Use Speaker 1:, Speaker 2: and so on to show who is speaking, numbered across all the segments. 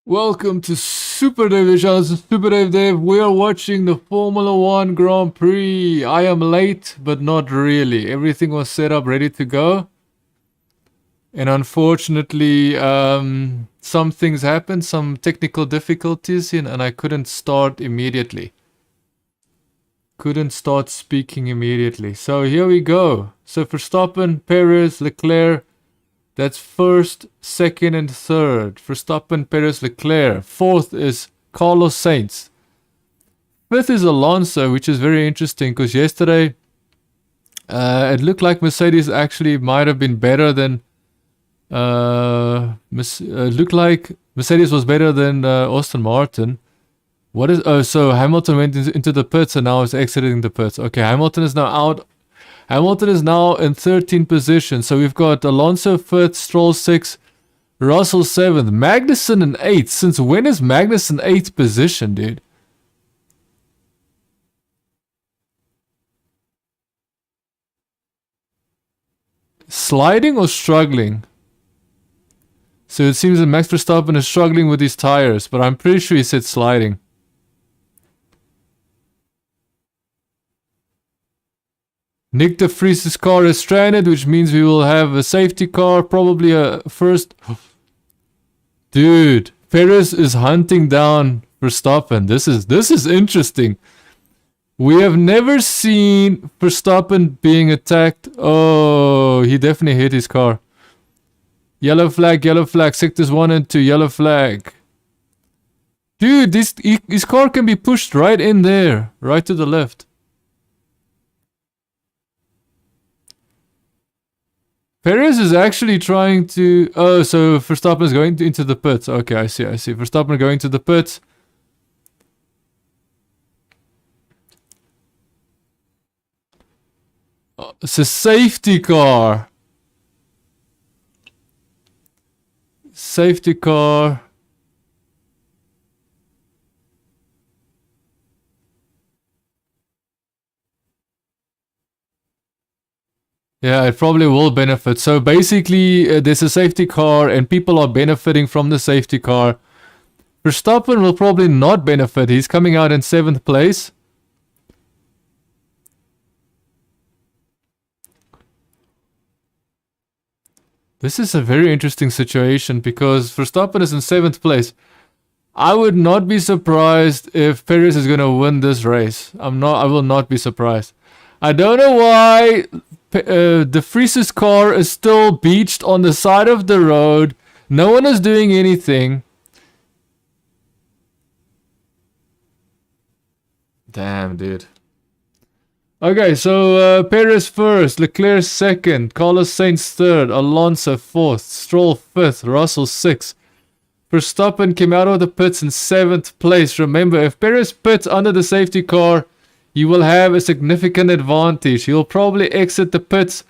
Speaker 1: Welcome to SuperDavedevYT. This is SuperDavedev. We are watching the Formula 1 Grand Prix. I am late, but not really. Everything was set up, ready to go. And unfortunately, some things happened, some technical difficulties, and I couldn't start immediately. Couldn't start speaking immediately. So here we go. So Verstappen, Perez, Leclerc. That's first, second, and third. Verstappen, Perez, Leclerc. Fourth is Carlos Sainz. Fifth is Alonso, which is very interesting because yesterday it looked like Mercedes actually might have been better than. It looked like Mercedes was better than Aston Martin. What is? Oh, so Hamilton went into the pits and now is exiting the pits. Okay, Hamilton is now out. Hamilton is now in 13th position. So we've got Alonso 5th, Stroll 6th, Russell 7th, Magnussen in 8th. Since when is Magnussen 8th position, dude? Sliding or struggling? So it seems that Max Verstappen is struggling with his tires, but I'm pretty sure he said sliding. Nick de Vries's car is stranded, which means we will have a safety car, probably a first. Dude, Perez is hunting down Verstappen. This is interesting. We have never seen Verstappen being attacked. Oh, he definitely hit his car. Yellow flag, sectors 1 and 2, yellow flag. Dude, his car can be pushed right in there, right to the left. Perez is actually trying to... Oh, so Verstappen is going into the pits. Okay, I see. Verstappen going to the pits. Oh, it's a safety car. Safety car. Yeah, it probably will benefit. So basically, there's a safety car and people are benefiting from the safety car. Verstappen will probably not benefit. He's coming out in 7th place. This is a very interesting situation because Verstappen is in 7th place. I would not be surprised if Perez is going to win this race. I will not be surprised. I don't know why de Vries's car is still beached on the side of the road. No one is doing anything. Damn, dude. Okay, so Perez first, Leclerc second, Carlos Sainz third, Alonso fourth, Stroll fifth, Russell sixth. Verstappen came out of the pits in 7th place. Remember, if Perez pits under the safety car, he will have a significant advantage. He'll probably exit the pits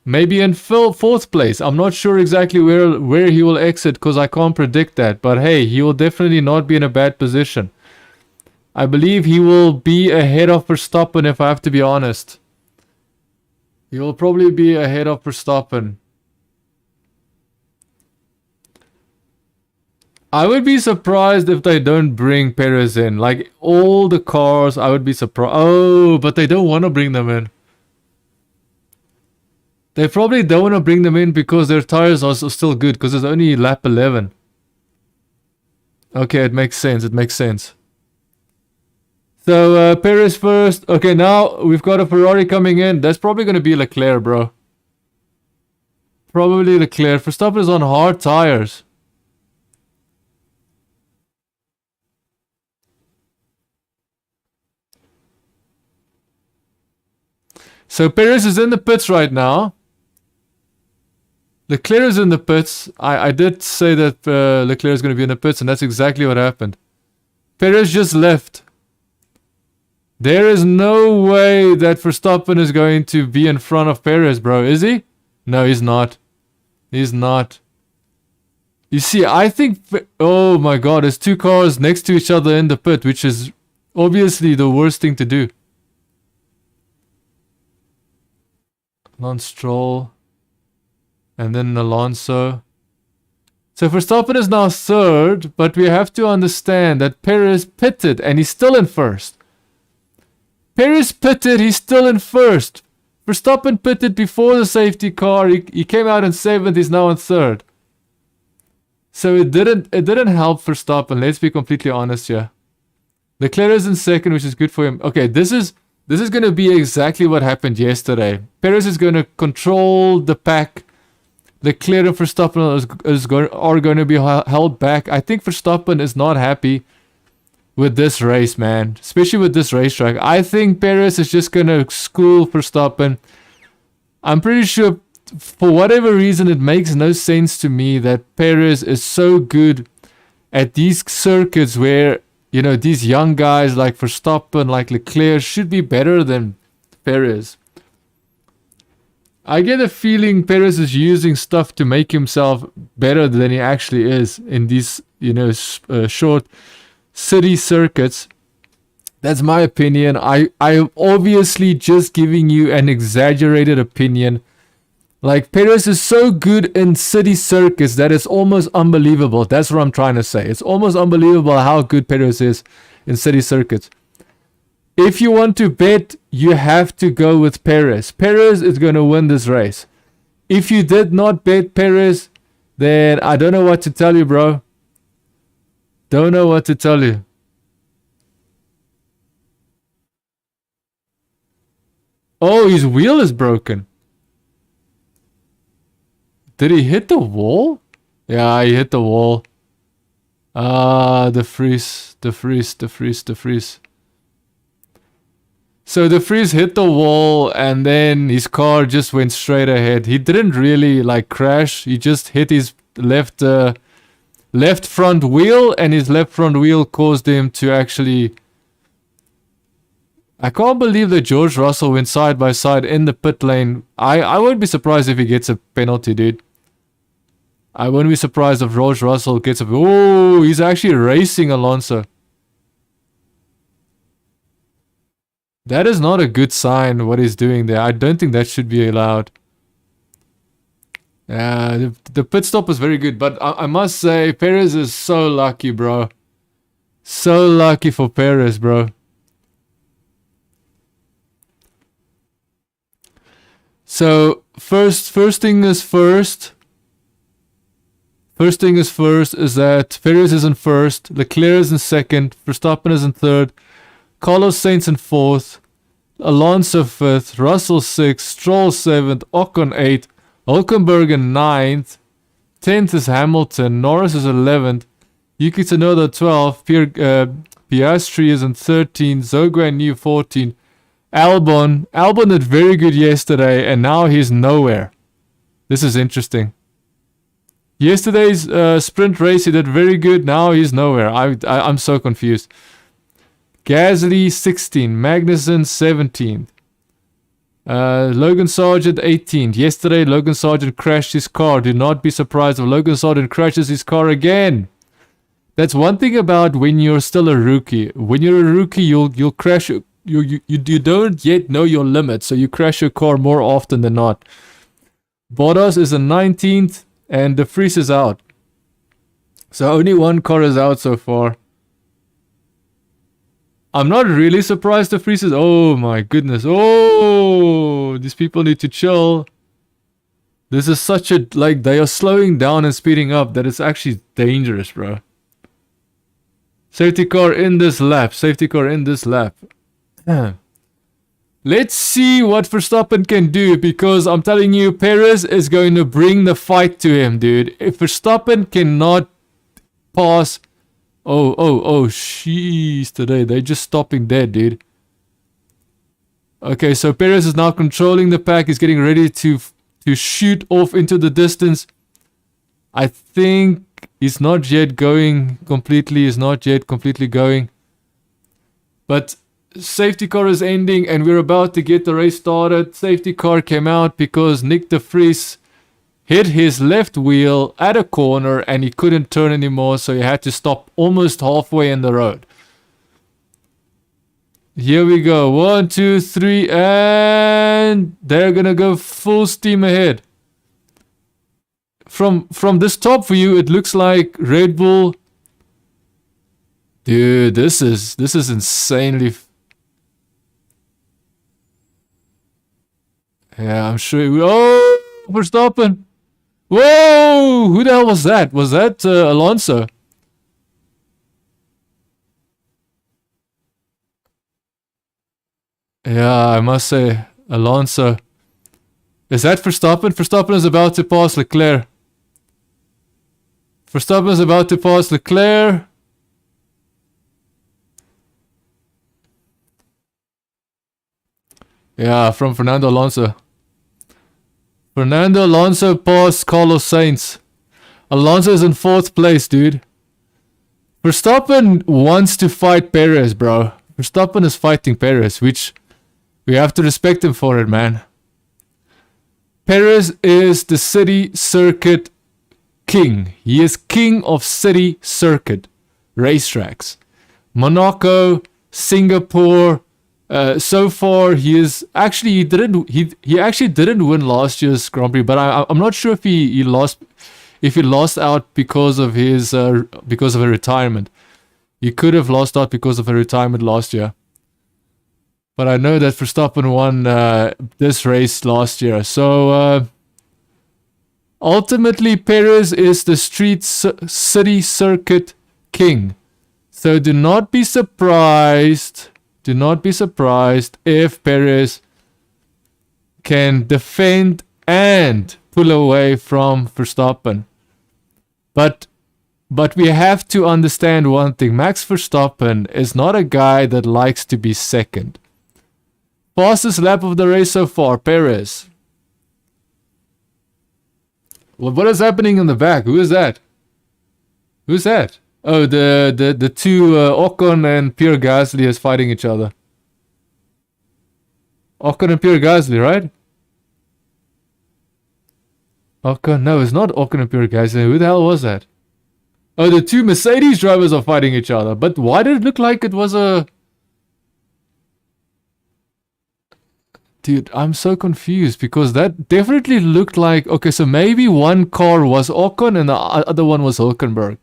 Speaker 1: maybe in 4th place. I'm not sure exactly where he will exit because I can't predict that. But hey, he will definitely not be in a bad position. I believe he will be ahead of Verstappen if I have to be honest. He will probably be ahead of Verstappen. I would be surprised if they don't bring Perez in. Like, all the cars, I would be surprised. Oh, but they don't want to bring them in. They probably don't want to bring them in because their tires are still good. Because it's only lap 11. Okay, it makes sense. So, Perez first. Okay, now we've got a Ferrari coming in. That's probably going to be Leclerc, bro. Probably Leclerc. Verstappen is on hard tires. So Perez is in the pits right now. Leclerc is in the pits. I did say that Leclerc is going to be in the pits, and that's exactly what happened. Perez just left. There is no way that Verstappen is going to be in front of Perez, bro. Is he? No, he's not. He's not. You see, I think... Oh my god, there's 2 cars next to each other in the pit, which is obviously the worst thing to do. Lance Stroll. And then Alonso. So Verstappen is now third, but we have to understand that Perez pitted and he's still in first. Perez pitted, he's still in first. Verstappen pitted before the safety car. He came out in 7th, he's now in 3rd. So it didn't help Verstappen, let's be completely honest here. Leclerc is in 2nd, which is good for him. Okay, this is going to be exactly what happened yesterday. Perez is going to control the pack. Leclerc and Verstappen are going to be held back. I think Verstappen is not happy with this race, man. Especially with this racetrack. I think Perez is just going to school Verstappen. I'm pretty sure, for whatever reason, it makes no sense to me that Perez is so good at these circuits where, you know, these young guys like Verstappen, like Leclerc, should be better than Perez. I get a feeling Perez is using stuff to make himself better than he actually is in these, you know, short city circuits. That's my opinion. I'm obviously just giving you an exaggerated opinion. Like, Perez is so good in city circuits that it's almost unbelievable. That's what I'm trying to say. It's almost unbelievable how good Perez is in city circuits. If you want to bet, you have to go with Perez. Perez is going to win this race. If you did not bet Perez, then I don't know what to tell you, bro. Don't know what to tell you. Oh, his wheel is broken. Did he hit the wall? Yeah, he hit the wall. The freeze. So the freeze hit the wall and then his car just went straight ahead. He didn't really like crash. He just hit his left front wheel, and his left front wheel caused him to actually... I can't believe that George Russell went side by side in the pit lane. I won't be surprised if he gets a penalty, dude. I won't be surprised if George Russell gets a... Oh, he's actually racing Alonso. That is not a good sign, what he's doing there. I don't think that should be allowed. The pit stop was very good, but I must say, Perez is so lucky, bro. So lucky for Perez, bro. So, first thing is first. First thing is first is that Perez is in first, Leclerc is in second, Verstappen is in third, Carlos Sainz in 4th, Alonso 5th, Russell 6th, Stroll 7th, Ocon 8th, Hulkenberg in 9th, 10th is Hamilton, Norris is 11th, Yuki Tsunoda 12th, Piastri is in 13th, Zhou Guanyu 14th, Albon did very good yesterday and now he's nowhere. This is interesting. Yesterday's sprint race he did very good, now he's nowhere. I'm so confused. Gasly 16th, Magnussen 17th, Logan Sargent 18th. Yesterday Logan Sargent crashed his car. Do not be surprised if Logan Sargent crashes his car again. That's one thing about when you're still a rookie. When you're a rookie, you'll crash. You don't yet know your limits, so you crash your car more often than not. Bottas is in 19th, and De Vries is out. So only one car is out so far. I'm not really surprised De Vries is... Oh my goodness. Oh, these people need to chill. This is such a... Like, they are slowing down and speeding up that it's actually dangerous, bro. Safety car in this lap. Safety car in this lap. Let's see what Verstappen can do, because I'm telling you, Perez is going to bring the fight to him, dude. If Verstappen cannot pass... Oh, sheesh, today. They're just stopping dead, dude. Okay, so Perez is now controlling the pack. He's getting ready to shoot off into the distance. I think he's not yet going completely. He's not yet completely going. But safety car is ending and we're about to get the race started. Safety car came out because Nick De Vries hit his left wheel at a corner and he couldn't turn anymore, so he had to stop almost halfway in the road. Here we go. 1, 2, 3, and they're gonna go full steam ahead. from this top view, it looks like Red Bull. Dude, this is insanely. Yeah, I'm sure. Oh, Verstappen! Whoa! Who the hell was that? Was that Alonso? Yeah, I must say, Alonso. Is that Verstappen? Verstappen is about to pass Leclerc. Verstappen is about to pass Leclerc. Yeah, from Fernando Alonso. Fernando Alonso passed Carlos Sainz. Alonso is in 4th place, dude. Verstappen wants to fight Perez, bro. Verstappen is fighting Perez, which we have to respect him for it, man. Perez is the city circuit king. He is king of city circuit racetracks. Monaco, Singapore. So far, he actually didn't win last year's Grand Prix, but I'm not sure if he lost out because of a retirement. He could have lost out because of a retirement last year. But I know that Verstappen won this race last year. So ultimately, Perez is the city circuit king. So do not be surprised. Do not be surprised if Perez can defend and pull away from Verstappen. But we have to understand one thing. Max Verstappen is not a guy that likes to be second. Fastest lap of the race so far, Perez. What is happening in the back? Who is that? Who's that? Oh, the two Ocon and Pierre Gasly is fighting each other. Ocon and Pierre Gasly, right? Ocon, no, it's not Ocon and Pierre Gasly. Who the hell was that? Oh, the two Mercedes drivers are fighting each other. But why did it look like it was a... Dude, I'm so confused because that definitely looked like... Okay, so maybe one car was Ocon and the other one was Hulkenberg.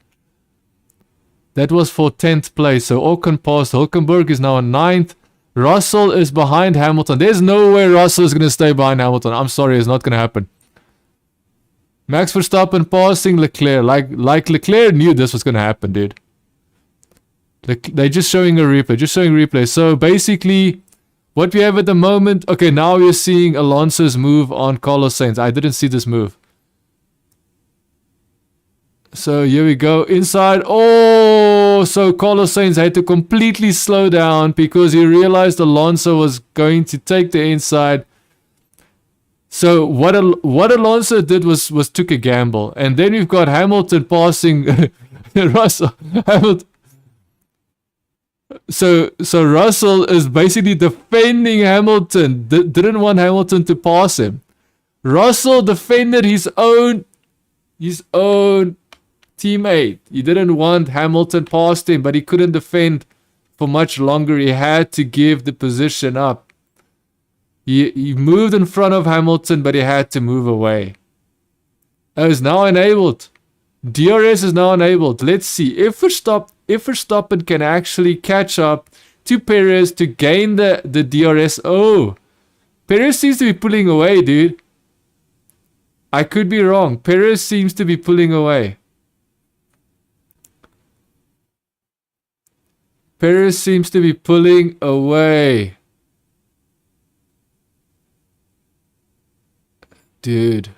Speaker 1: That was for 10th place. So Ocon passed. Hulkenberg is now in 9th. Russell is behind Hamilton. There's no way Russell is going to stay behind Hamilton. I'm sorry, it's not going to happen. Max Verstappen passing Leclerc. Like Leclerc knew this was going to happen, dude. They're just showing a replay. So basically, what we have at the moment... Okay, now we're seeing Alonso's move on Carlos Sainz. I didn't see this move. So here we go. Inside. Oh, so Carlos Sainz had to completely slow down because he realized Alonso was going to take the inside. So what Alonso did was took a gamble. And then we've got Hamilton passing Russell. Hamilton. So Russell is basically defending Hamilton. Didn't want Hamilton to pass him. Russell defended his own teammate. He didn't want Hamilton past him, but he couldn't defend for much longer. He had to give the position up. He moved in front of Hamilton, but he had to move away. Oh, it's now enabled. DRS is now enabled. Let's see if Verstappen can actually catch up to Perez to gain the DRS. Oh, Perez seems to be pulling away, dude. I could be wrong. Perez seems to be pulling away. Perez seems to be pulling away. Dude.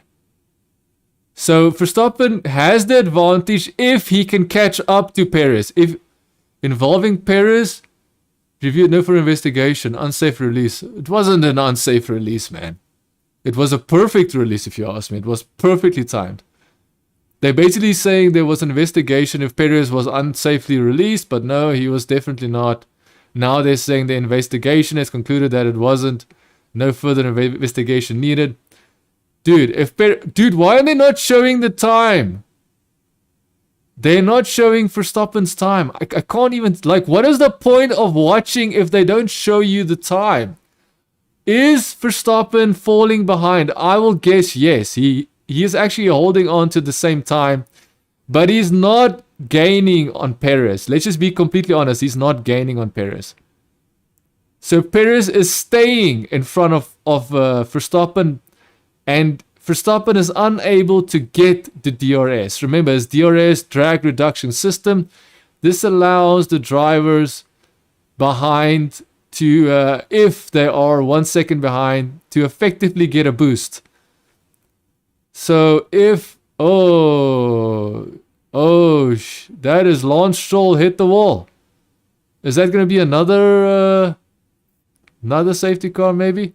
Speaker 1: So Verstappen has the advantage if he can catch up to Perez. If involving Perez, reviewed no for investigation, unsafe release. It wasn't an unsafe release, man. It was a perfect release, if you ask me. It was perfectly timed. They're basically saying there was an investigation if Perez was unsafely released, but no, he was definitely not. Now they're saying the investigation has concluded that it wasn't. No further investigation needed. Dude, why are they not showing the time? They're not showing Verstappen's time. I can't even... Like, what is the point of watching if they don't show you the time? Is Verstappen falling behind? I will guess yes. He he is actually holding on to the same time, but he's not gaining on Perez. Let's just be completely honest. He's not gaining on Perez. So Perez is staying in front of Verstappen, and Verstappen is unable to get the DRS. Remember, his DRS, drag reduction system. This allows the drivers behind to, if they are 1 second behind, to effectively get a boost. So if, that is Lance Stroll hit the wall. Is that going to be another safety car maybe?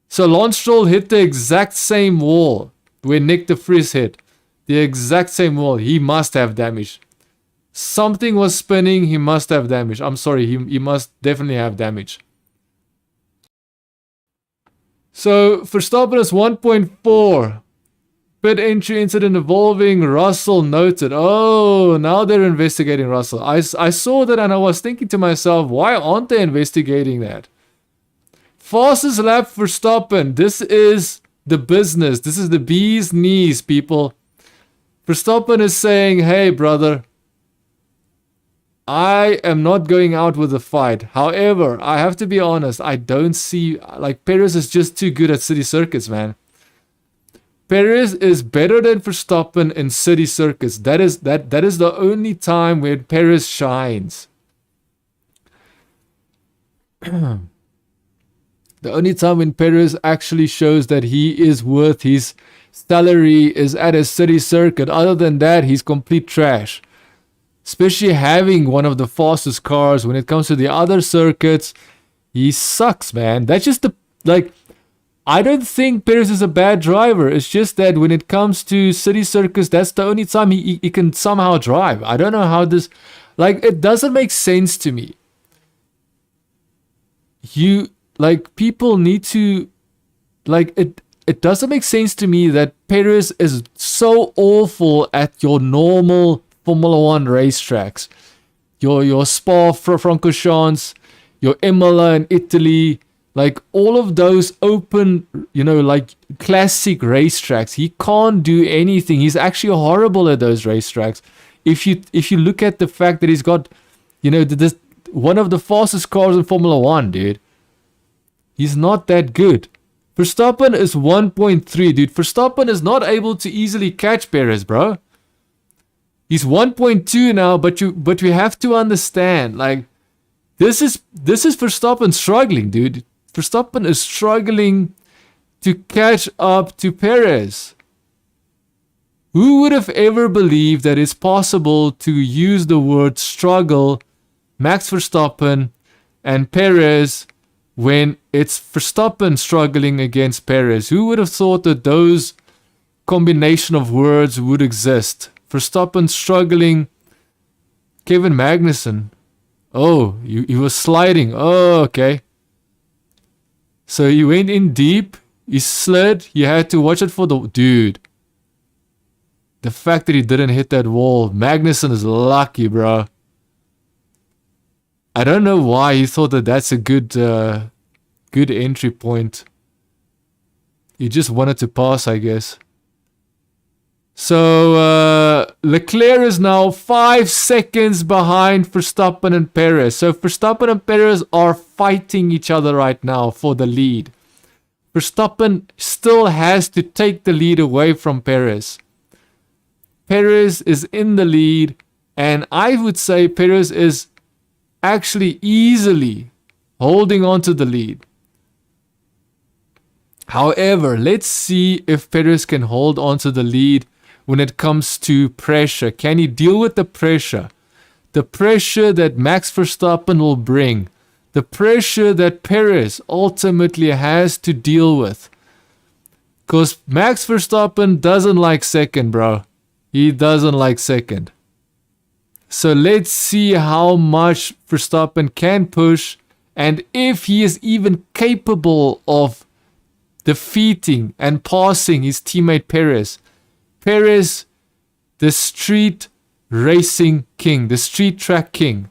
Speaker 1: So Lance Stroll hit the exact same wall where Nick de Vries hit. The exact same wall. He must have damage. Something was spinning. He must have damage. I'm sorry. He must definitely have damage. So Verstappen is 1.4. Pit entry incident involving Russell noted. Oh, now they're investigating Russell. I saw that and I was thinking to myself, why aren't they investigating that? Fastest lap Verstappen. This is the business. This is the bee's knees, people. Verstappen is saying, hey, brother, I am not going out with a fight. However, I have to be honest. I don't see, like, Perez is just too good at city circuits, man. Perez is better than Verstappen in city circuits. That is the only time where Perez shines. The only time when Perez actually shows that he is worth his salary is at a city circuit. Other than that, he's complete trash. Especially having one of the fastest cars when it comes to the other circuits, he sucks, man. That's just the, like, I don't think Perez is a bad driver. It's just that when it comes to city circuits, that's the only time he can somehow drive. I don't know how this, like, it doesn't make sense to me. Like, people need to, like, it doesn't make sense to me that Perez is so awful at your normal Formula 1 racetracks. Your Spa-Francorchamps, your Imola in Italy, like, all of those open, like, classic racetracks. He can't do anything. He's actually horrible at those racetracks. If you look at the fact that he's got, this one of the fastest cars in Formula 1, dude. He's not that good. Verstappen is 1.3, dude. Verstappen is not able to easily catch Perez, bro. He's 1.2 now, but we have to understand, like, this is Verstappen struggling, dude. Verstappen is struggling to catch up to Perez. Who would have ever believed that it's possible to use the word struggle, Max Verstappen and Perez, when it's Verstappen struggling against Perez? Who would have thought that those combination of words would exist? Verstappen struggling. Kevin Magnussen. Oh, he was sliding. Oh, okay. So he went in deep. He slid. You had to watch it for the... Dude. The fact that he didn't hit that wall. Magnussen is lucky, bro. I don't know why he thought that that's a good entry point. He just wanted to pass, I guess. So Leclerc is now 5 seconds behind Verstappen and Perez. So Verstappen and Perez are fighting each other right now for the lead. Verstappen still has to take the lead away from Perez. Perez is in the lead, and I would say Perez is actually easily holding on to the lead. However, let's see if Perez can hold on to the lead when it comes to pressure. Can he deal with the pressure? The pressure that Max Verstappen will bring. The pressure that Perez ultimately has to deal with. Because Max Verstappen doesn't like second, bro. He doesn't like second. So let's see how much Verstappen can push, and if he is even capable of defeating and passing his teammate Perez. Perez, the street racing king, the street track king.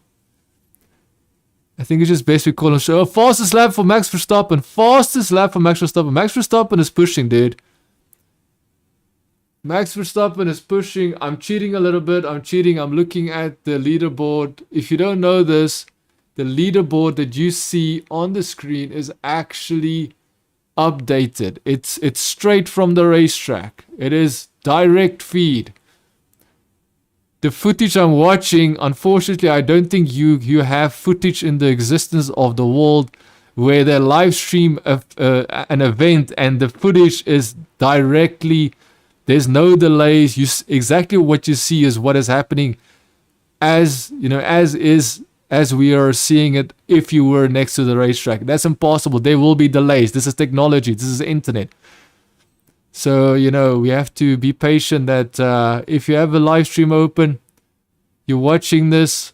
Speaker 1: I think it's just best we call him fastest lap for Max Verstappen. Fastest lap for Max Verstappen. Max Verstappen is pushing, dude. Max Verstappen is pushing. I'm cheating a little bit. I'm cheating. I'm looking at the leaderboard. If you don't know this, the leaderboard that you see on the screen is actually updated. It's straight from the racetrack. It is direct feed. The footage I'm watching, unfortunately, I don't think you have footage in the existence of the world where they live stream an event and the footage is directly, there's no delays. Exactly what you see is what is happening as we are seeing it if you were next to the racetrack. That's impossible. There will be delays. This is technology. This is internet. So, we have to be patient that if you have a live stream open, you're watching this,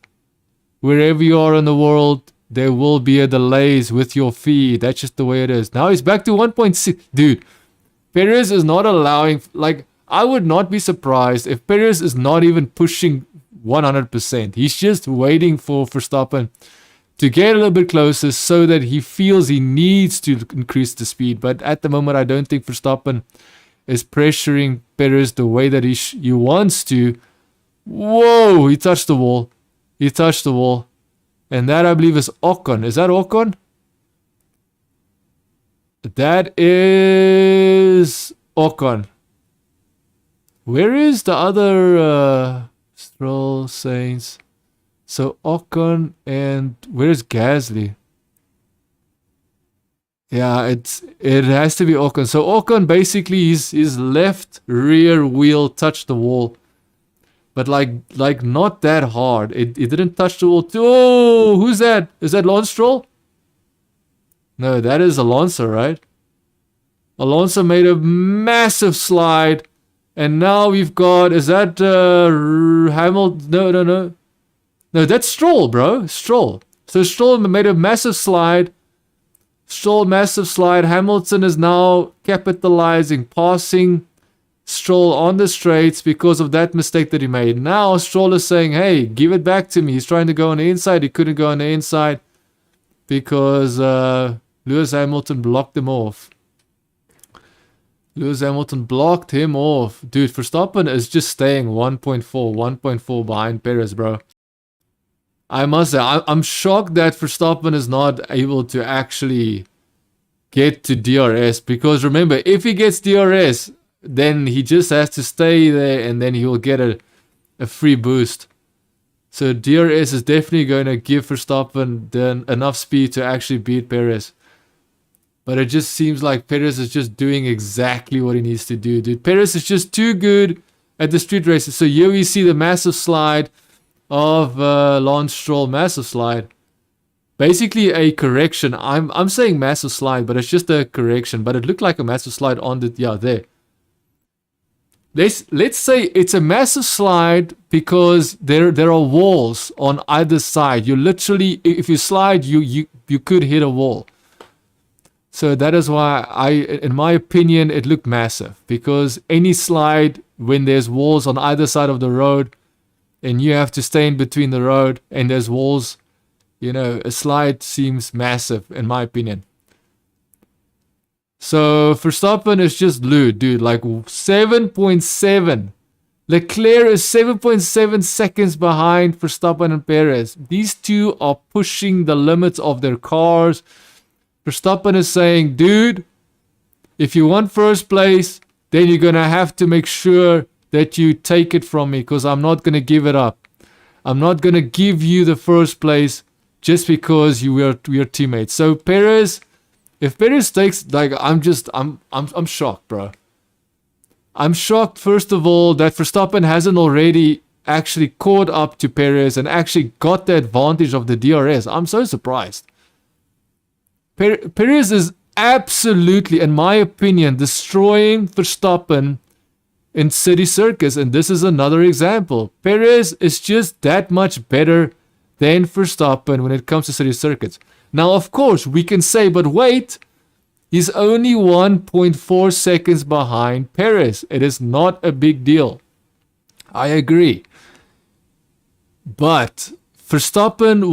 Speaker 1: wherever you are in the world, there will be a delays with your feed. That's just the way it is. Now he's back to 1.6. Dude, Perez is not allowing, I would not be surprised if Perez is not even pushing 100%. He's just waiting for Verstappen to get a little bit closer so that he feels he needs to increase the speed. But at the moment, I don't think Verstappen is pressuring Perez the way that he wants to. Whoa, he touched the wall. He touched the wall. And that, I believe, is Ocon. Is that Ocon? That is Ocon. Where is the other Stroll, Sainz? So Ocon, and where's Gasly? Yeah, it has to be Ocon. So Ocon basically his left rear wheel touched the wall, but like not that hard. It didn't touch the wall. Oh, who's that? Is that Lance Stroll? No, that is Alonso, right? Alonso made a massive slide, and now we've got, is that Hamilton? No. No, that's Stroll, bro. Stroll. So Stroll made a massive slide. Hamilton is now capitalizing, passing Stroll on the straights because of that mistake that he made. Now Stroll is saying, hey, give it back to me. He's trying to go on the inside. He couldn't go on the inside because Lewis Hamilton blocked him off. Lewis Hamilton blocked him off. Dude, Verstappen is just staying 1.4 behind Perez, bro. I must say, I'm shocked that Verstappen is not able to actually get to DRS, because remember, if he gets DRS, then he just has to stay there and then he will get a free boost. So DRS is definitely going to give Verstappen then enough speed to actually beat Perez. But it just seems like Perez is just doing exactly what he needs to do, dude. Perez is just too good at the street races. So here we see the massive slide of Lance Stroll, massive slide. Basically a correction. I'm saying massive slide, but it's just a correction. But it looked like a massive slide on the, yeah, there. Let's say it's a massive slide because there are walls on either side. You literally, if you slide, you could hit a wall. So that is why in my opinion, it looked massive, because any slide when there's walls on either side of the road and you have to stay in between the road and there's walls, a slide seems massive in my opinion. So Verstappen is just lewd, dude, like 7.7. Leclerc is 7.7 seconds behind Verstappen and Perez. These two are pushing the limits of their cars. Verstappen is saying, dude, if you want first place, then you're going to have to make sure that you take it from me, because I'm not going to give it up. I'm not going to give you the first place just because we are teammates. So Perez, if Perez takes, I'm shocked, bro. I'm shocked, first of all, that Verstappen hasn't already actually caught up to Perez and actually got the advantage of the DRS. I'm so surprised. Perez is absolutely, in my opinion, destroying Verstappen in city circuits, and this is another example. Perez is just that much better than Verstappen when it comes to city circuits. Now, of course, we can say, but wait, he's only 1.4 seconds behind Perez. It is not a big deal. I agree. But Verstappen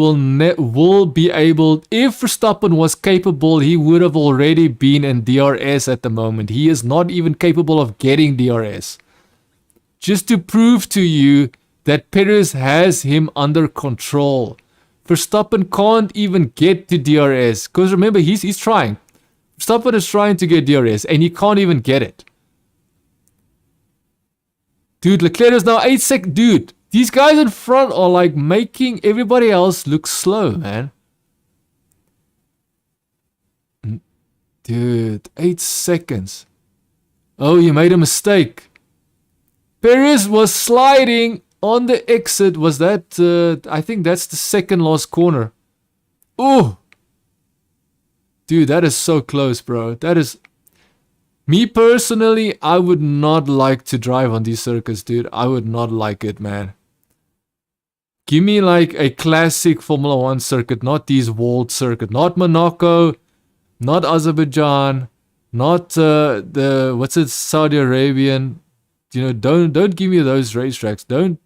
Speaker 1: will be able, if Verstappen was capable, he would have already been in DRS at the moment. He is not even capable of getting DRS. just to prove to you that Perez has him under control. Verstappen can't even get to DRS. Because remember, he's trying. Verstappen is trying to get DRS and he can't even get it. Dude, Leclerc is now 8 seconds. Dude, these guys in front are like making everybody else look slow, man. Dude, 8 seconds. Oh, you made a mistake. Perez was sliding on the exit. Was that, I think that's the second last corner. Oh. Dude, that is so close, bro. That is... Me personally, I would not like to drive on these circuits, dude. I would not like it, man. Give me like a classic Formula 1 circuit, not these walled circuits. Not Monaco, not Azerbaijan, not the what's it, Saudi Arabian. You know, don't give me those racetracks.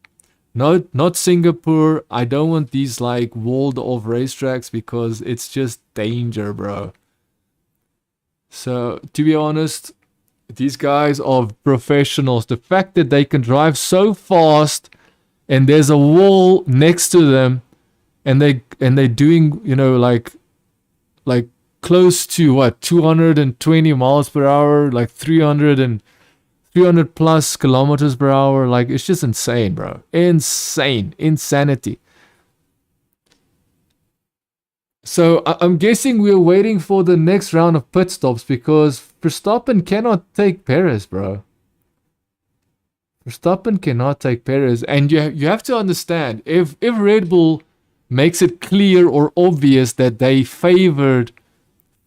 Speaker 1: Not Singapore. I don't want these like walled off racetracks because it's just danger, bro. So, to be honest, these guys are professionals. The fact that they can drive so fast and there's a wall next to them and they're doing, you know, like close to what, 220 miles per hour, like 300 plus kilometers per hour. Like, it's just insane, bro. Insanity. So I'm guessing we're waiting for the next round of pit stops because Verstappen cannot take Perez, bro. Verstappen cannot take Perez. And you have to understand, if Red Bull makes it clear or obvious that they favor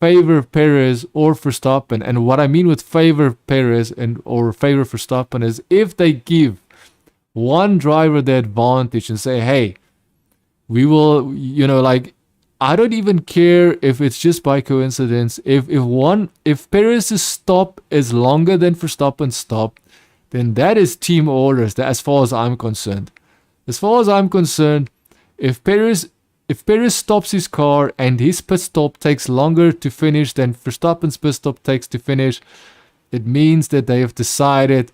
Speaker 1: Perez or Verstappen, and what I mean with favor Perez or favor Verstappen is if they give one driver the advantage and say, hey, we will, you know, like, I don't even care if it's just by coincidence. If Perez's stop is longer than Verstappen's stop, then that is team orders, as far as I'm concerned. As far as I'm concerned, if Perez stops his car and his pit stop takes longer to finish than Verstappen's pit stop takes to finish, it means that they have decided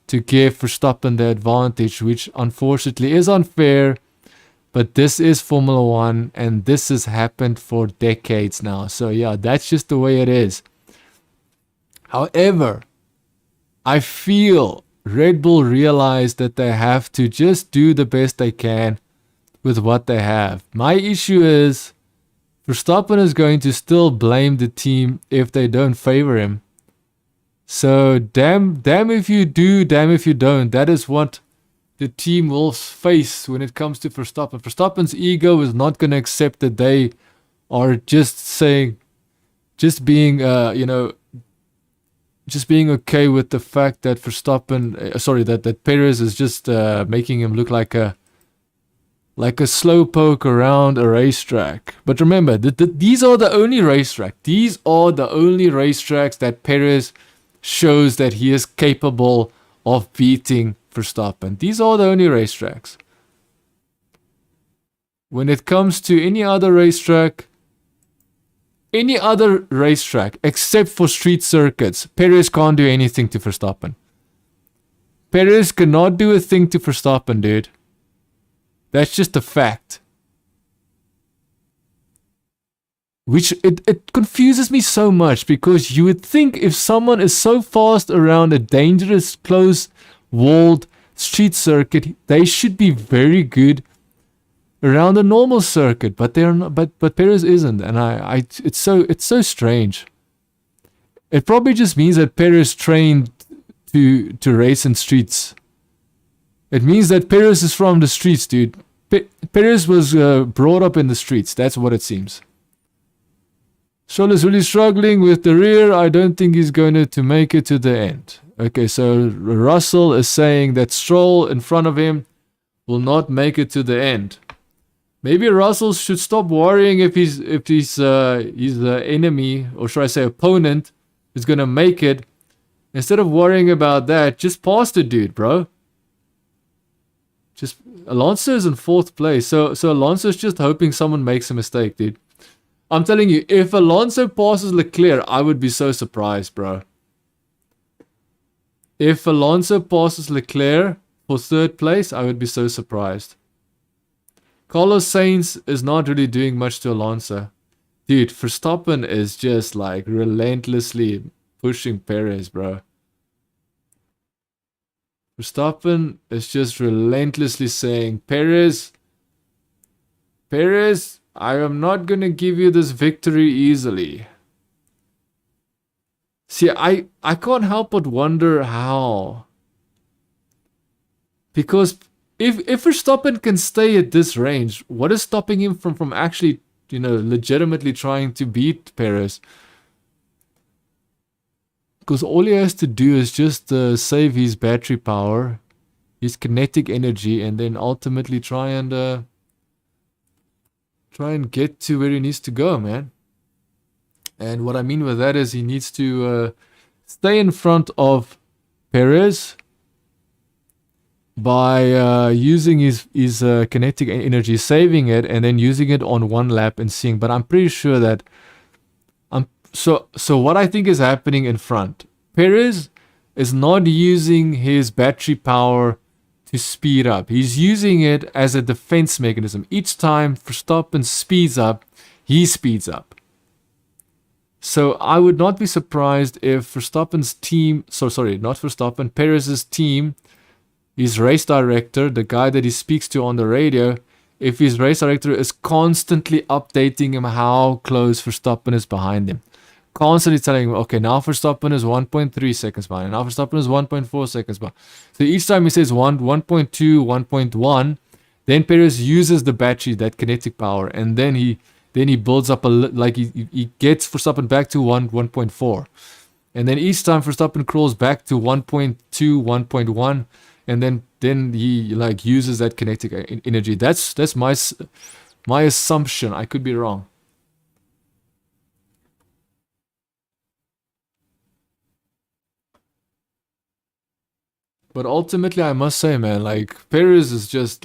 Speaker 1: to give Verstappen the advantage, which unfortunately is unfair. But this is Formula 1 and this has happened for decades now. So yeah, that's just the way it is. However, I feel Red Bull realized that they have to just do the best they can with what they have. My issue is Verstappen is going to still blame the team if they don't favor him. So damn if you do, damn if you don't. That is what the team will face when it comes to Verstappen. Verstappen's ego is not going to accept that they are just being okay with the fact that that Perez is just making him look like a slowpoke around a racetrack. But remember, these are the only racetracks. These are the only racetracks that Perez shows that he is capable of beating Verstappen. These are the only racetracks. When it comes to any other racetrack except for street circuits, Perez can't do anything to Verstappen. Perez cannot do a thing to Verstappen, dude. That's just a fact. Which it confuses me so much because you would think if someone is so fast around a dangerous, close walled street circuit, they should be very good around a normal circuit, but they're not. But Perez isn't, and it's so strange. It probably just means that Perez trained to race in streets. It means that Perez is from the streets, dude. Perez was brought up in the streets. That's what it seems. Stroll is really struggling with the rear. I don't think he's going to make it to the end. Okay, so Russell is saying that Stroll in front of him will not make it to the end. Maybe Russell should stop worrying if his enemy, or should I say opponent, is going to make it. Instead of worrying about that, just pass the dude, bro. Just Alonso is in 4th place. So Alonso is just hoping someone makes a mistake, dude. I'm telling you, if Alonso passes Leclerc, I would be so surprised, bro. If Alonso passes Leclerc, for third place, I would be so surprised. Carlos Sainz is not really doing much to Alonso. Dude, Verstappen is just like relentlessly pushing Perez, bro. Verstappen is just relentlessly saying, Perez, I am not gonna give you this victory easily. See, I can't help but wonder how. Because if Verstappen can stay at this range, what is stopping him from actually, legitimately trying to beat Perez? Because all he has to do is just save his battery power, his kinetic energy, and then ultimately try and get to where he needs to go, man. And what I mean with that is he needs to stay in front of Perez by using his kinetic energy, saving it, and then using it on one lap and seeing. But I'm pretty sure that So what I think is happening in front, Perez is not using his battery power to speed up. He's using it as a defense mechanism. Each time Verstappen speeds up, he speeds up. So I would not be surprised if Verstappen's team, not Verstappen, Perez's team, his race director, the guy that he speaks to on the radio, if his race director is constantly updating him how close Verstappen is behind him. Constantly telling him, okay, now Verstappen is 1.3 seconds behind. Now Verstappen is 1.4 seconds behind. So each time he says 1.2, 1.1, then Perez uses the battery, that kinetic power, and then he builds up he gets Verstappen back to 1.4. And then each time Verstappen crawls back to 1.2, 1.1, and then he uses that kinetic energy. That's my assumption. I could be wrong. But ultimately, I must say, man, Perez is just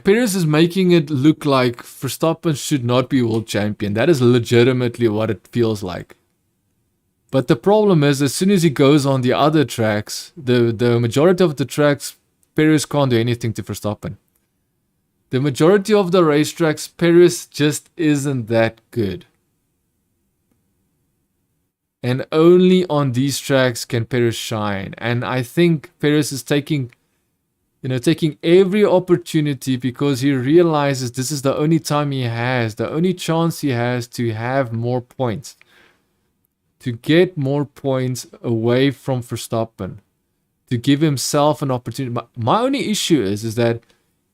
Speaker 1: Perez is making it look like Verstappen should not be world champion. That is legitimately what it feels like. But the problem is, as soon as he goes on the other tracks, the majority of the tracks, Perez can't do anything to Verstappen. The majority of the racetracks, Perez just isn't that good. And only on these tracks can Perez shine. And I think Perez is taking every opportunity because he realizes this is the only time he has, the only chance he has to have more points. To get more points away from Verstappen. To give himself an opportunity. My only issue is that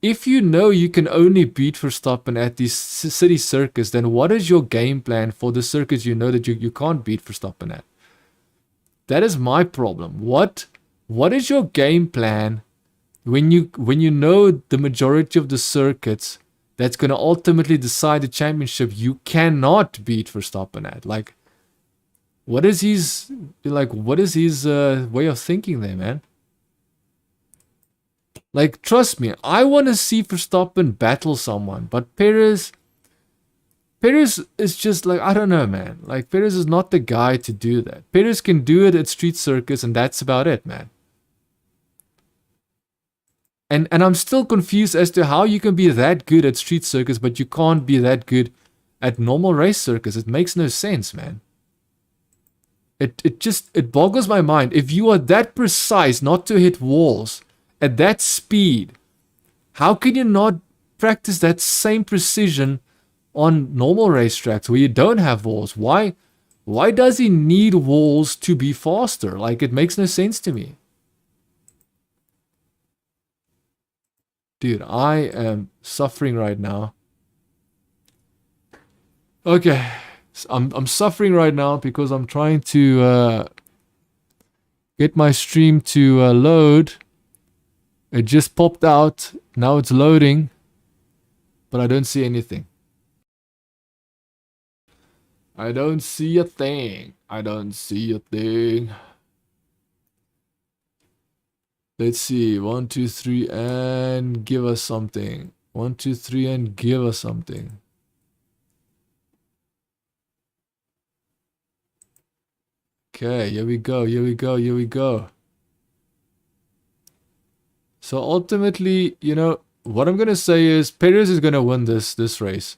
Speaker 1: if you know you can only beat Verstappen at these city circuits, then what is your game plan for the circuits you know that you can't beat Verstappen at? That is my problem. What is your game plan when you know the majority of the circuits that's going to ultimately decide the championship you cannot beat Verstappen at? What is his way of thinking there, man? Trust me, I want to see Verstappen battle someone, but Perez is just I don't know, man. Perez is not the guy to do that. Perez can do it at street circuits, and that's about it, man. And I'm still confused as to how you can be that good at street circuits, but you can't be that good at normal race circuits. It makes no sense, man. It boggles my mind. If you are that precise not to hit walls at that speed, how can you not practice that same precision on normal racetracks where you don't have walls? Why does he need walls to be faster? It makes no sense to me. Dude, I am suffering right now. Okay. I'm suffering right now because I'm trying to get my stream to load. It just popped out. Now it's loading. But I don't see anything. I don't see a thing. I don't see a thing. Let's see. 1, 2, 3, and give us something. 1, 2, 3, and give us something. Okay, here we go. Here we go. Here we go. So ultimately, you know, what I'm gonna say is Perez is gonna win this race.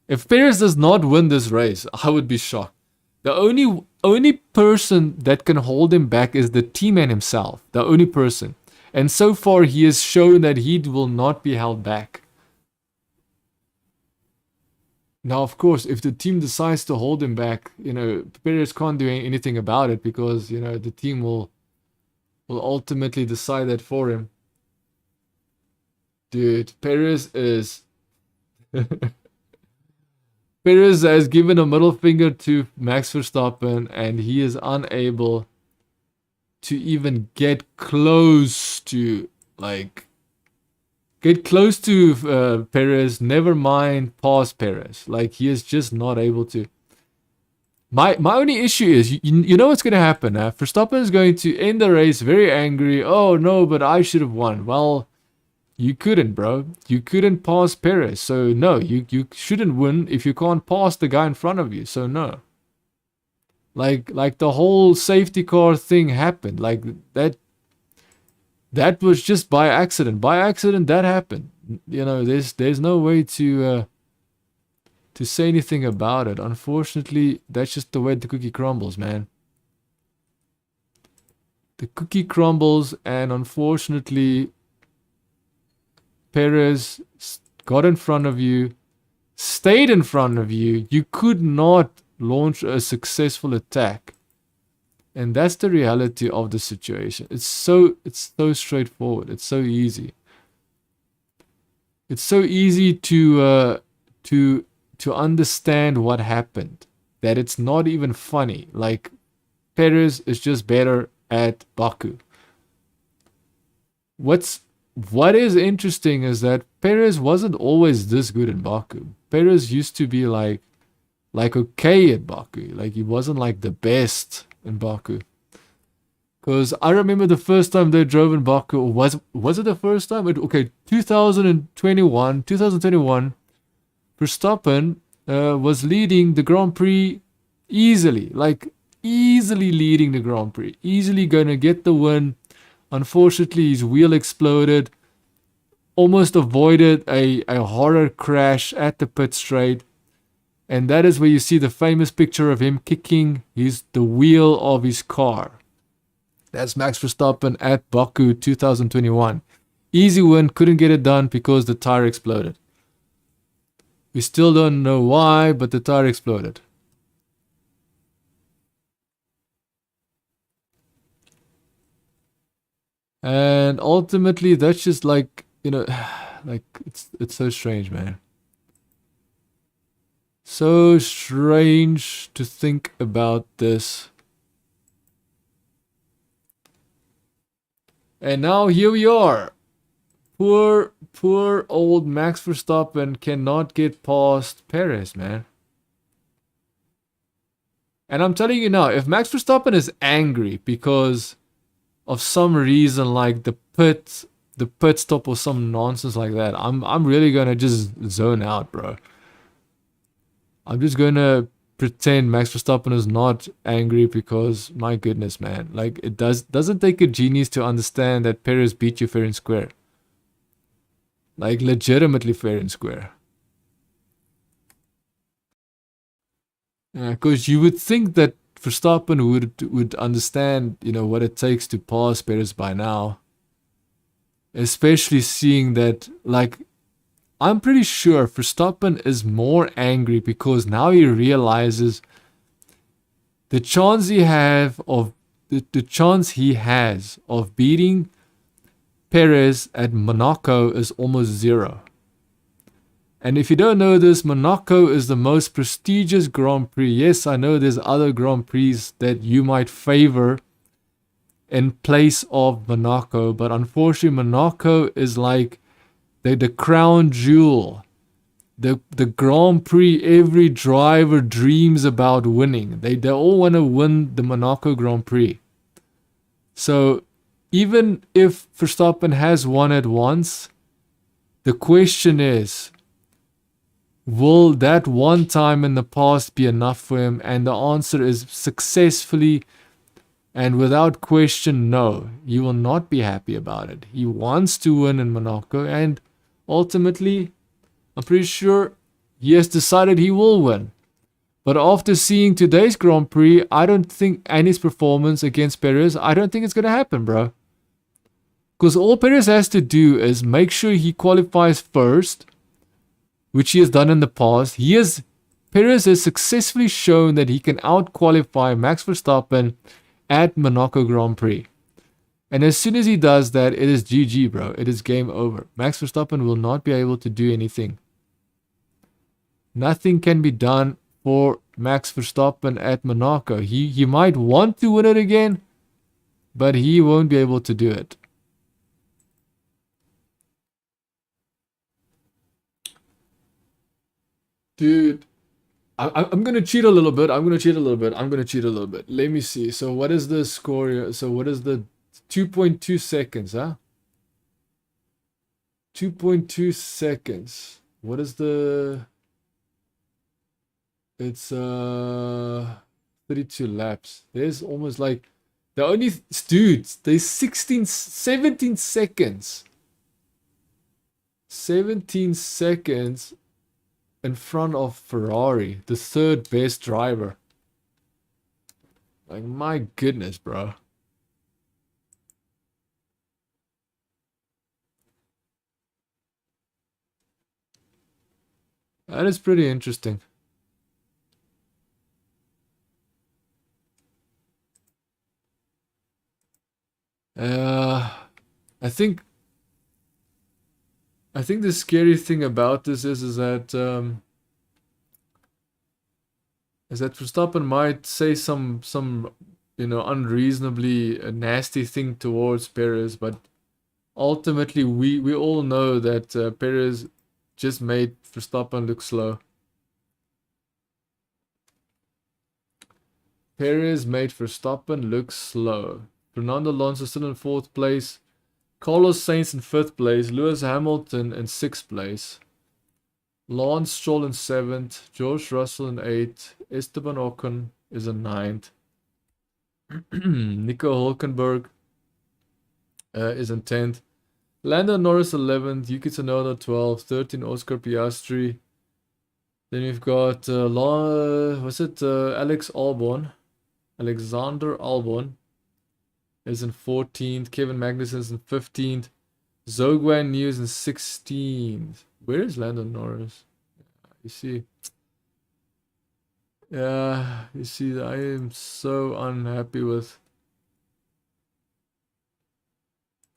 Speaker 1: If Perez does not win this race, I would be shocked. The only person that can hold him back is the team man himself. The only person. And so far he has shown that he will not be held back. Now, of course, if the team decides to hold him back, you know, Perez can't do anything about it because, you know, the team will ultimately decide that for him. Dude, Perez has given a middle finger to Max Verstappen, and he is unable to even get close to Perez. Never mind past Perez. Like, he is just not able to. My only issue is, you know what's going to happen. Verstappen is going to end the race very angry. Oh no, but I should have won. Well, you couldn't, bro. You couldn't pass Perez. So no, you shouldn't win if you can't pass the guy in front of you. So no. Like the whole safety car thing happened. Like that was just by accident. By accident that happened. You know, there's no way to say anything about it. Unfortunately, that's just the way the cookie crumbles, man. The cookie crumbles, and unfortunately Perez got in front of you, stayed in front of you. You could not launch a successful attack. And that's the reality of the situation. It's so straightforward. It's so easy. It's so easy to understand what happened. That it's not even funny. Like, Perez is just better at Baku. What is interesting is that Perez wasn't always this good in Baku. Perez used to be like okay at Baku. Like, he wasn't like the best in Baku. Because I remember the first time they drove in Baku, was it the first time? 2021, Verstappen was leading the Grand Prix easily. Like, easily leading the Grand Prix. Easily gonna get the win. Unfortunately, his wheel exploded. Almost avoided a horror crash at the pit straight. And that is where you see the famous picture of him kicking the wheel of his car. That's Max Verstappen at Baku 2021. Easy win, couldn't get it done because the tire exploded. We still don't know why, but the tire exploded. And ultimately, that's just like, you know, like, it's so strange, man. So strange to think about this. And now here we are. Poor old Max Verstappen cannot get past Perez, man. And I'm telling you now, if Max Verstappen is angry because of some reason, like the pit stop or some nonsense like that, I'm really gonna just zone out, bro. I'm just gonna pretend Max Verstappen is not angry because, my goodness, man, like, it doesn't take a genius to understand that Perez beat you fair and square. Like, legitimately fair and square. Because you would think that Verstappen would understand, you know, what it takes to pass Perez by now. Especially seeing that, like, I'm pretty sure Verstappen is more angry because now he realizes the chance he has of beating Perez at Monaco is almost zero. And if you don't know this, Monaco is the most prestigious Grand Prix. Yes, I know there's other Grand Prix that you might favor in place of Monaco, but unfortunately Monaco is like the crown jewel. The Grand Prix every driver dreams about winning. They all want to win the Monaco Grand Prix. So even if Verstappen has won it once, the question is, will that one time in the past be enough for him? And the answer is successfully And without question, no, he will not be happy about it. He wants to win in Monaco, and ultimately, I'm pretty sure he has decided he will win. But after seeing today's Grand Prix, I don't think, and his performance against Perez, I don't think it's going to happen, bro. Because all Perez has to do is make sure he qualifies first, which he has done in the past. Perez has successfully shown that he can out-qualify Max Verstappen at Monaco Grand Prix. And as soon as he does that, it is GG, bro. It is game over. Max Verstappen will not be able to do anything. Nothing can be done for Max Verstappen at Monaco. He might want to win it again, but he won't be able to do it. Dude, I'm going to cheat a little bit. I'm going to cheat a little bit. Let me see. So what is the score here? So what is the 2.2 seconds, huh? 2.2 seconds. What is the... It's 32 laps. There's almost like... The only... Dudes, there's 17 seconds. 17 seconds in front of Ferrari, the third best driver. Like, my goodness, bro. That is pretty interesting. I think the scary thing about this is that Verstappen might say some unreasonably nasty thing towards Perez, but ultimately we all know that Perez just made Verstappen look slow. Perez made Verstappen look slow. Fernando Alonso still in 4th place. Carlos Sainz in 5th place. Lewis Hamilton in 6th place. Lance Stroll in 7th. George Russell in 8th. Esteban Ocon is in 9th. Nico Hulkenberg is in 10th. Lando Norris 11th. Yuki Tsunoda 12th. 13 Oscar Piastri. Then we've got Alexander Albon is in 14th. Kevin Magnussen is in 15th. Zhou Guan Yu is in 16th. Where is Lando Norris? You see. Yeah, you see, I am so unhappy with...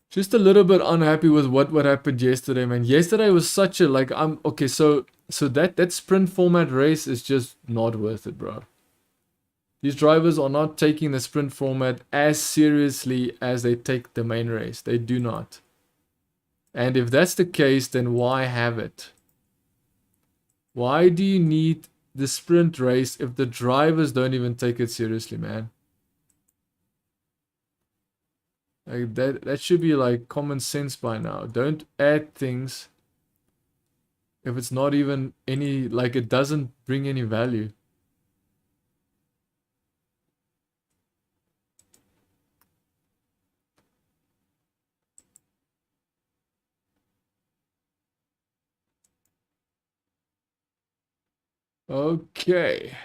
Speaker 1: Just a little bit unhappy with what happened yesterday, man. Yesterday was such a, like, okay, so that sprint format race is just not worth it, bro. These drivers are not taking the sprint format as seriously as they take the main race. They do not. And if that's the case, then why have it? Why do you need the sprint race if the drivers don't even take it seriously, man? Like that should be like common sense by now. Don't add things if it's not even any, like, it doesn't bring any value. Okay.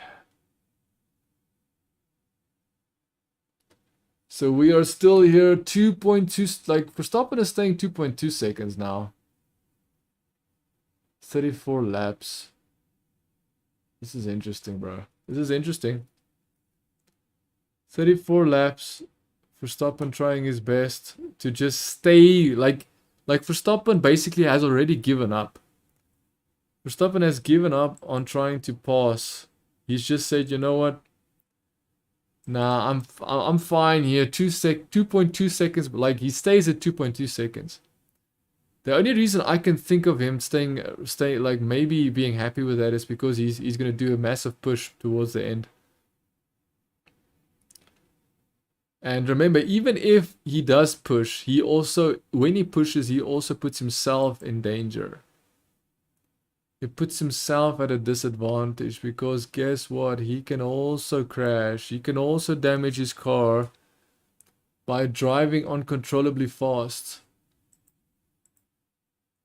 Speaker 1: So we are still here, 2.2, like, Verstappen is staying 2.2 seconds now. 34 laps. This is interesting, bro. This is interesting. 34 laps. Verstappen trying his best to just stay, like Verstappen basically has already given up. Verstappen has given up on trying to pass. He's just said, you know what? Nah, I'm fine here. 2.2 seconds, but like he stays at 2.2 seconds. The only reason I can think of him staying like maybe being happy with that is because he's gonna do a massive push towards the end. And remember, even if he does push, when he pushes, he also puts himself in danger. He puts himself at a disadvantage because guess what? He can also crash. He can also damage his car by driving uncontrollably fast.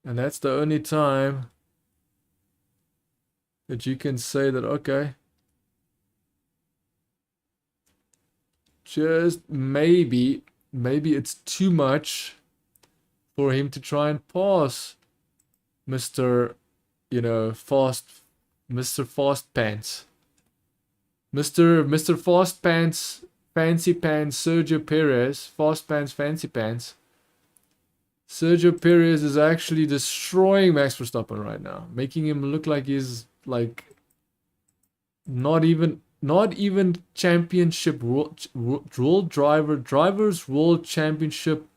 Speaker 1: And that's the only time that you can say that, okay, just maybe it's too much for him to try and pass Mr. Mr. Fast Pants. Mr. Fast Pants, Fancy Pants, Sergio Perez, Fast Pants, Fancy Pants. Sergio Perez is actually destroying Max Verstappen right now, making him look like he's like not even championship drivers world championship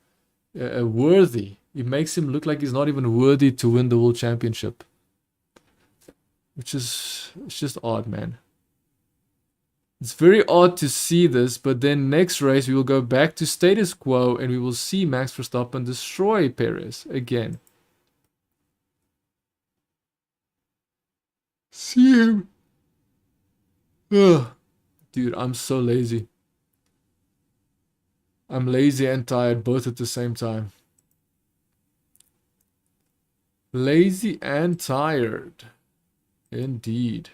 Speaker 1: worthy. It makes him look like he's not even worthy to win the world championship, which is, it's just odd, man. It's very odd to see this, but then next race we will go back to status quo and we will see Max Verstappen destroy Perez again. See him. Ugh. Dude, I'm so lazy. I'm lazy and tired both at the same time. Lazy and tired. Indeed.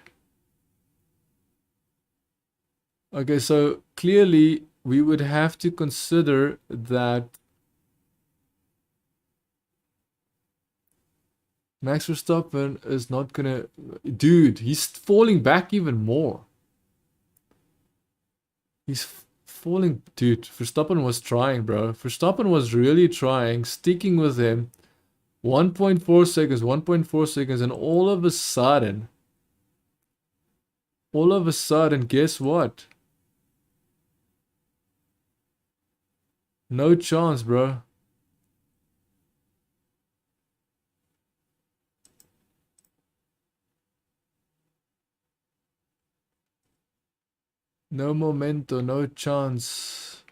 Speaker 1: Okay, so clearly we would have to consider that Max Verstappen is not gonna... Dude, he's falling back even more. He's falling... Dude, Verstappen was trying, bro. Verstappen was really trying, sticking with him. 1.4 seconds, 1.4 seconds, and all of a sudden, guess what? No chance, bro. No momento, no chance.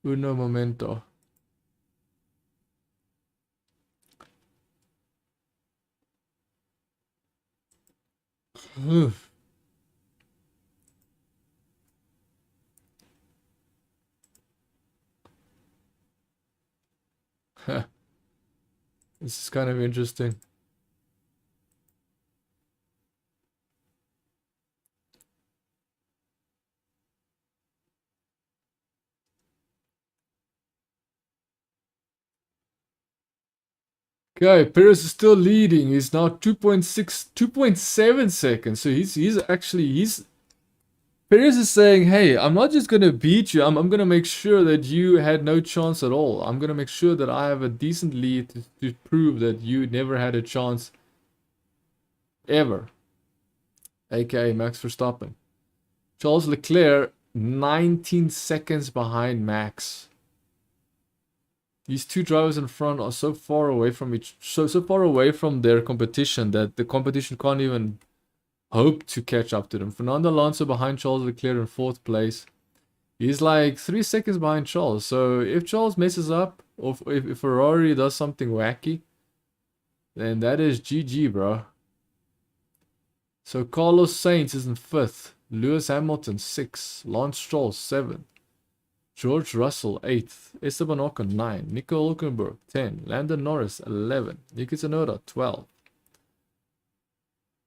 Speaker 1: Uno momento. This is kind of interesting. Okay, Perez is still leading. He's now 2.7 seconds. So he's Perez is saying, hey, I'm not just gonna beat you, I'm gonna make sure that you had no chance at all. I'm gonna make sure that I have a decent lead to prove that you never had a chance ever. AKA Max Verstappen. Charles Leclerc, 19 seconds behind Max. These two drivers in front are so far away from so far away from their competition that the competition can't even hope to catch up to them. Fernando Alonso behind Charles Leclerc in 4th place. He's like 3 seconds behind Charles. So if Charles messes up, or if Ferrari does something wacky, then that is GG, bro. So Carlos Sainz is in 5th. Lewis Hamilton 6th. Lance Stroll 7th. George Russell 8th. Esteban Ocon 9. Nico Hülkenberg 10. Landon Norris 11. Yuki Tsunoda 12.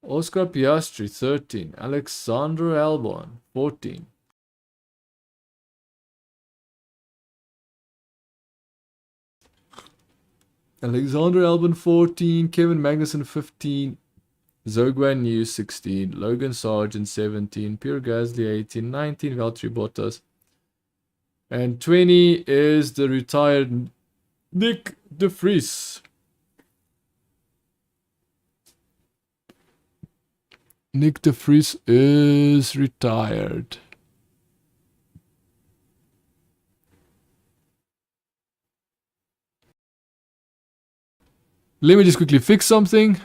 Speaker 1: Oscar Piastri 13. Alexander Albon 14. Alexander Albon 14. Kevin Magnussen 15. Zhou Guanyu 16. Logan Sargent 17. Pierre Gasly 18. 19. Valtteri Bottas. And 20 is the retired Nick de Vries. Nick de Vries is retired. Let me just quickly fix something.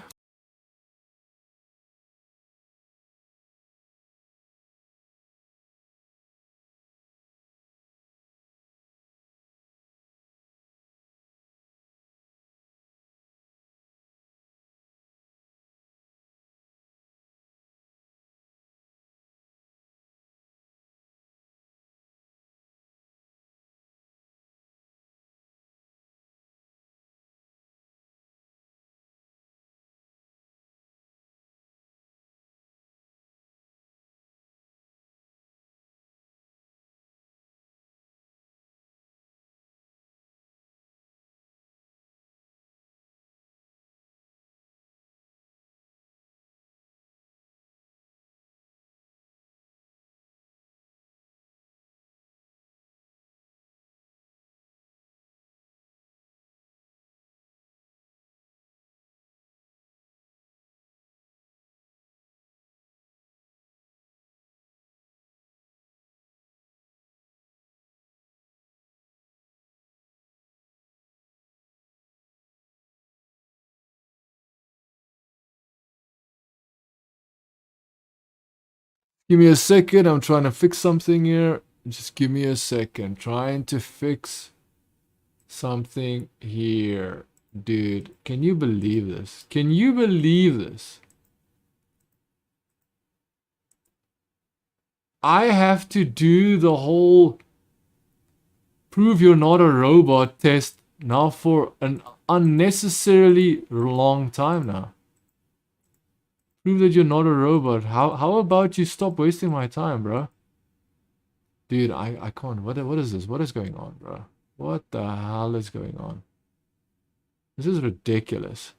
Speaker 1: Give me a second. I'm trying to fix something here. Just give me a second. Trying to fix something here. Dude, can you believe this? Can you believe this? I have to do the whole prove you're not a robot test now for an unnecessarily long time now. Prove that you're not a robot. How about you stop wasting my time, bro? Dude, I can't. What is this? What is going on, bro? What the hell is going on? This is ridiculous.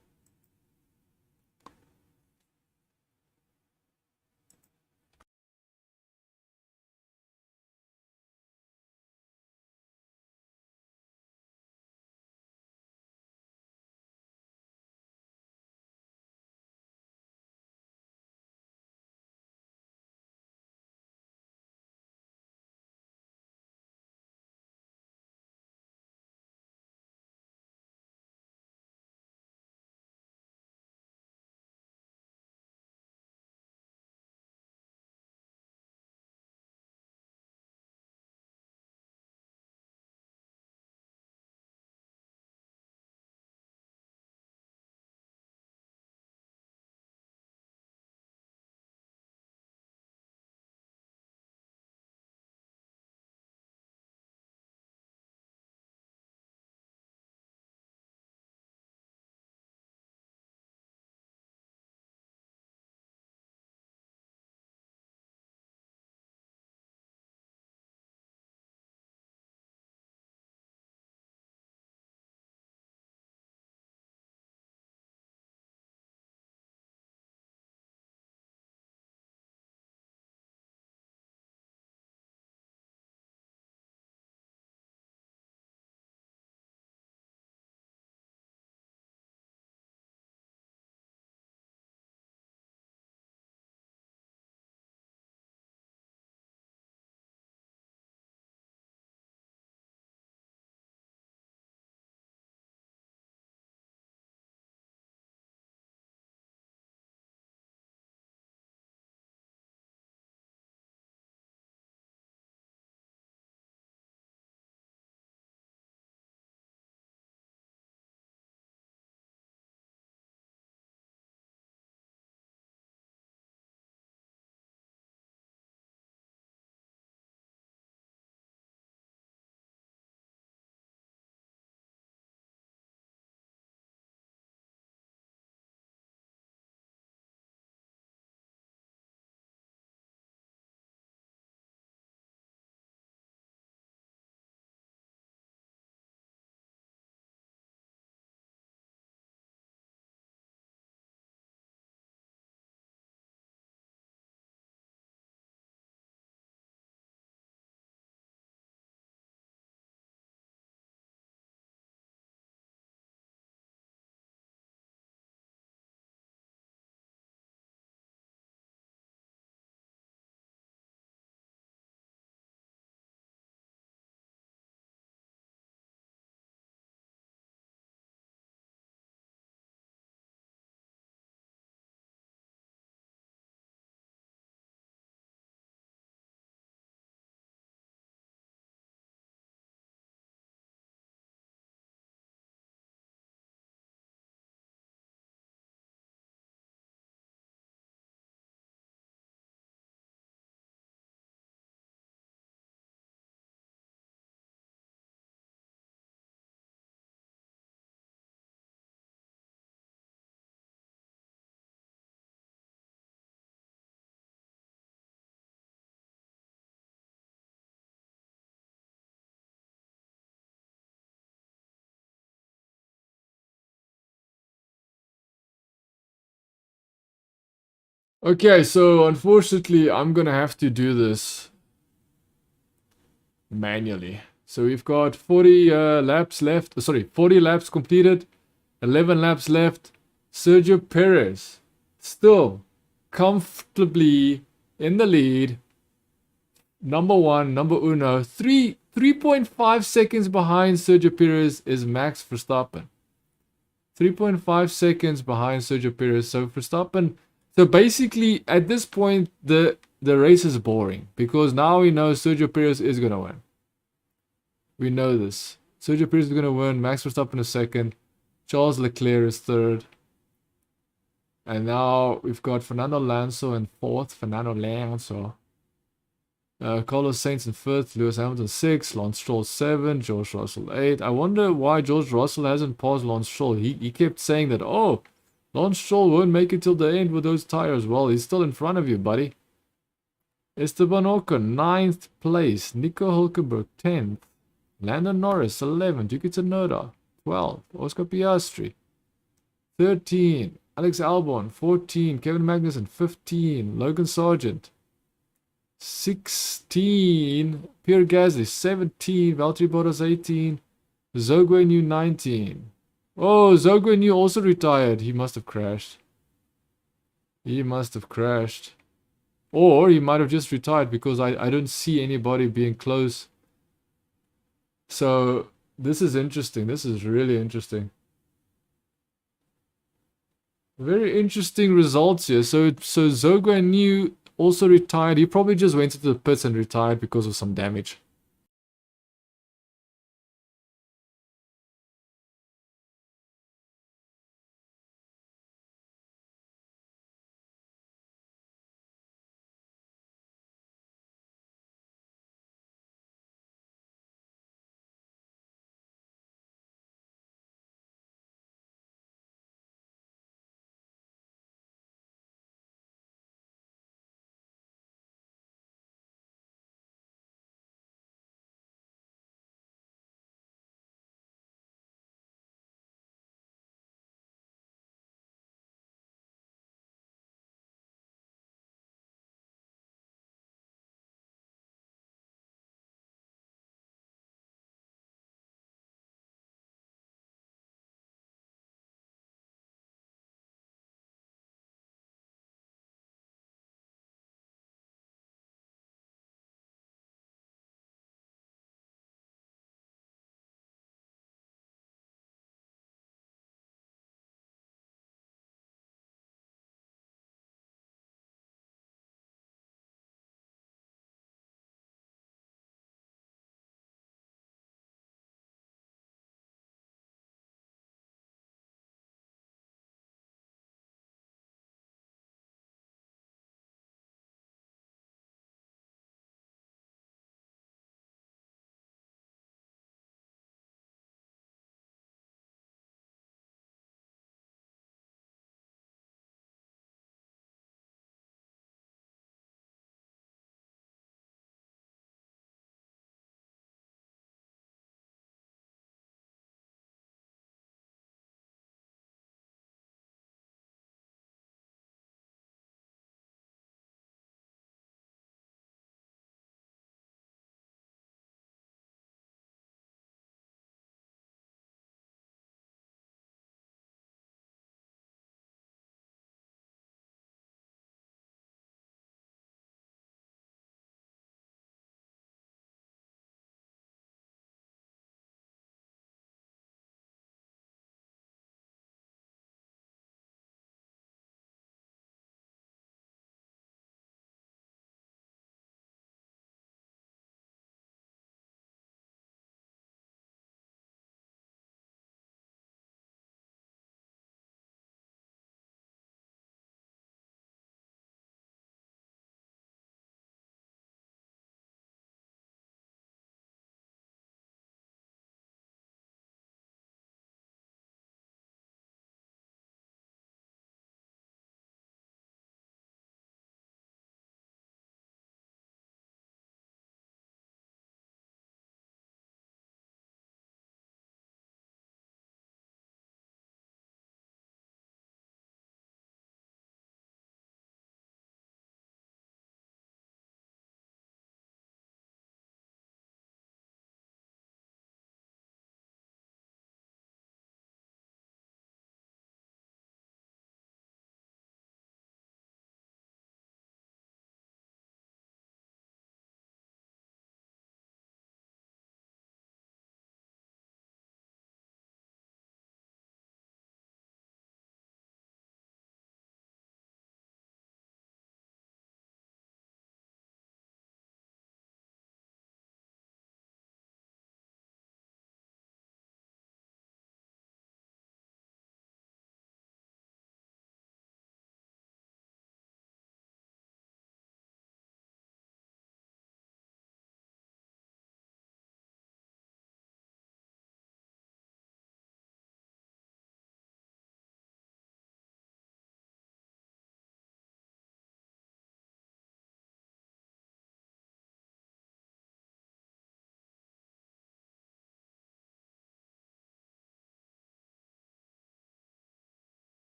Speaker 1: Okay, so unfortunately, I'm gonna have to do this manually. So we've got 40 laps left. Sorry, 40 laps completed, 11 laps left. Sergio Perez still comfortably in the lead. Number one, number uno. 3.5 seconds behind Sergio Perez is Max Verstappen. 3.5 seconds behind Sergio Perez. So Verstappen. So basically, at this point, the the race is boring because now we know Sergio Perez is going to win. We know this. Sergio Perez is going to win. Max Verstappen is second. Charles Leclerc is third. And now we've got Fernando Alonso in fourth. Fernando Alonso. Carlos Sainz in fifth. Lewis Hamilton sixth. Lance Stroll 7. George Russell 8. I wonder why George Russell hasn't passed Lance Stroll. He kept saying that, oh, Lance Stroll won't make it till the end with those tires. Well, he's still in front of you, buddy. Esteban Ocon, 9th place. Nico Hulkenberg, 10th. Lando Norris, 11th. Yuki Tsunoda, 12th. Oscar Piastri, 13. Alex Albon, 14. Kevin Magnussen, 15. Logan Sargent, 16. Pierre Gasly, 17. Valtteri Bottas, 18. Zhou Guanyu, 19. Oh, Zhou Guanyu also retired. He must have crashed. He must have crashed. Or he might have just retired because I don't see anybody being close. So this is interesting. This is really interesting. Very interesting results here. So Zhou Guanyu also retired. He probably just went into the pits and retired because of some damage.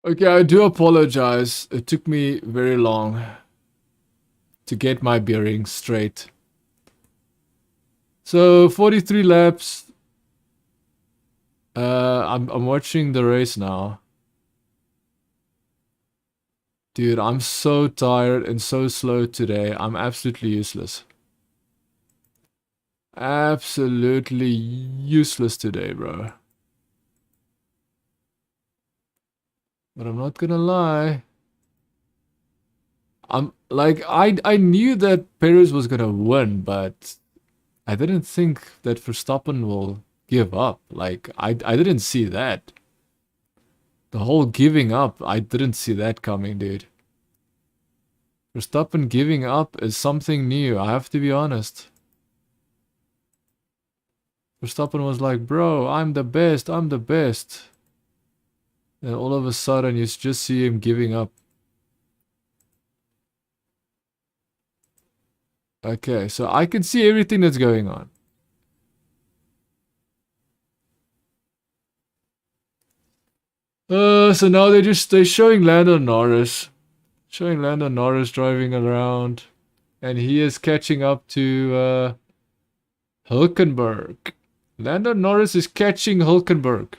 Speaker 1: Okay, I do apologize. It took me very long to get my bearings straight. So 43 laps. I'm watching the race now. Dude, I'm so tired and so slow today. I'm absolutely useless. Absolutely useless today, bro. But I'm not gonna lie. I'm like I knew that Perez was gonna win, but I didn't think that Verstappen will give up. Like I didn't see that. The whole giving up, I didn't see that coming, dude. Verstappen giving up is something new, I have to be honest. Verstappen was like, bro, I'm the best, I'm the best. And all of a sudden you just see him giving up. Okay, so I can see everything that's going on. So now they're showing Lando Norris. Showing Lando Norris driving around. And he is catching up to Hülkenberg. Lando Norris is catching Hülkenberg.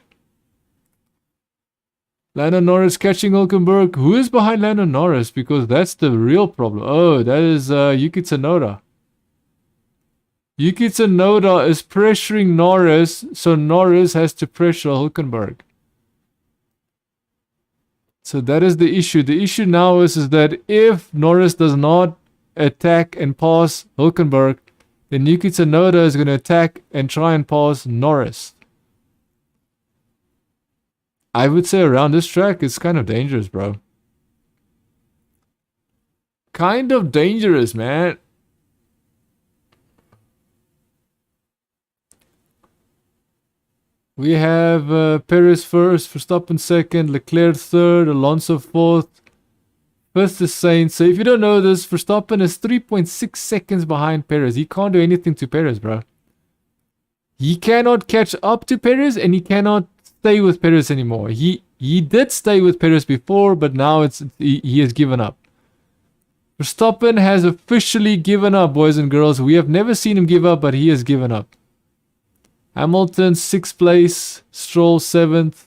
Speaker 1: Lando Norris catching Hülkenberg. Who is behind Lando Norris? Because that's the real problem. Oh, that is Yuki Tsunoda. Yuki Tsunoda is pressuring Norris, so Norris has to pressure Hülkenberg. So that is the issue. The issue now is that if Norris does not attack and pass Hülkenberg, then Yuki Tsunoda is going to attack and try and pass Norris. I would say around this track, it's kind of dangerous, bro. Kind of dangerous, man. We have Perez first, Verstappen second, Leclerc third, Alonso fourth, fifth is Sainz. So if you don't know this, Verstappen is 3.6 seconds behind Perez. He can't do anything to Perez, bro. He cannot catch up to Perez and he cannot stay with Perez anymore. He did stay with Perez before, but now he has given up. Verstappen has officially given up, boys and girls. We have never seen him give up, but he has given up. Hamilton 6th place, Stroll 7th,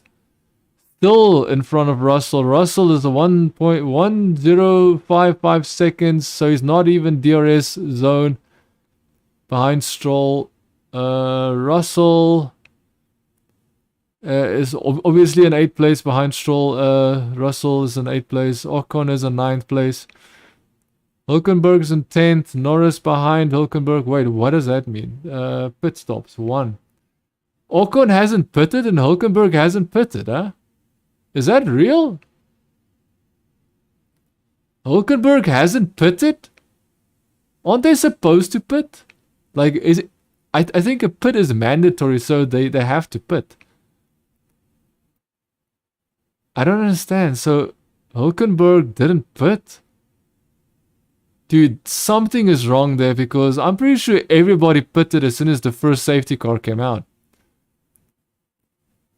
Speaker 1: still in front of Russell. Russell is a 1.1055 seconds, so he's not even DRS zone behind Stroll. Russell is obviously in 8th place behind Stroll. Russell is in 8th place. Ocon is in 9th place. Hülkenberg's in 10th. Norris behind Hülkenberg. Wait, what does that mean? Pit stops, 1. Ocon hasn't pitted and Hülkenberg hasn't pitted, huh? Is that real? Hülkenberg hasn't pitted? Aren't they supposed to pit? Like, is it, I think a pit is mandatory, so they have to pit. I don't understand. So, Hülkenberg didn't pit? Dude, something is wrong there because I'm pretty sure everybody pitted as soon as the first safety car came out.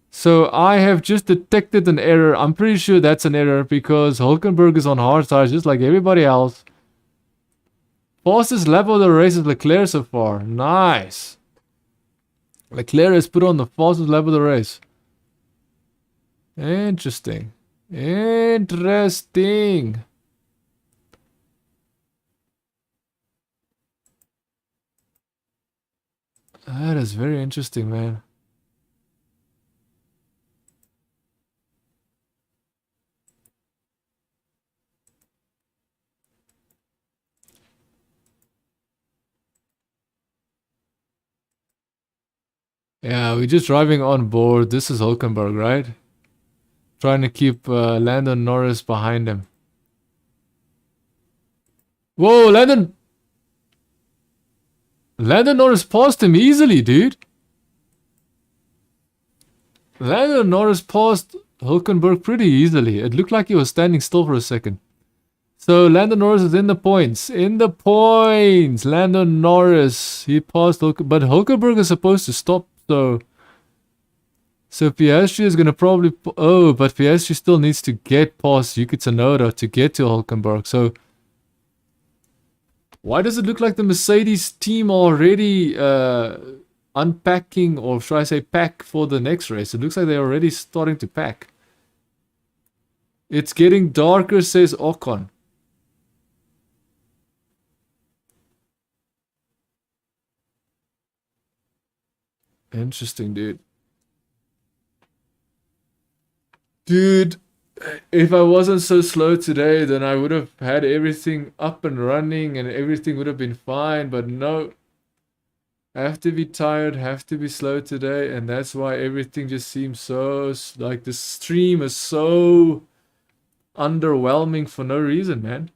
Speaker 1: So I have just detected an error. I'm pretty sure that's an error because Hülkenberg is on hard tires just like everybody else. Fastest lap of the race is Leclerc so far. Nice. Leclerc has put on the fastest lap of the race. Interesting. Interesting. That is very interesting, man. Yeah, we're just driving on board. This is Hülkenberg, right? Trying to keep Lando Norris behind him. Whoa, Lando Norris passed him easily, dude. Lando Norris passed Hülkenberg pretty easily. It looked like he was standing still for a second. So Lando Norris is in the points. In the points. Lando Norris. He passed Hülkenberg. But Hülkenberg is supposed to stop. So So Piastri is going to probably... Oh, but Piastri still needs to get past Yuki Tsunoda to get to Hulkenberg. So why does it look like the Mercedes team already unpacking, or should I say pack for the next race? It looks like they're already starting to pack. It's getting darker, says Ocon. Interesting, dude. Dude, if I wasn't so slow today, then I would have had everything up and running and everything would have been fine. But no, I have to be tired, have to be slow today. And that's why everything just seems so, like the stream is so underwhelming for no reason, man.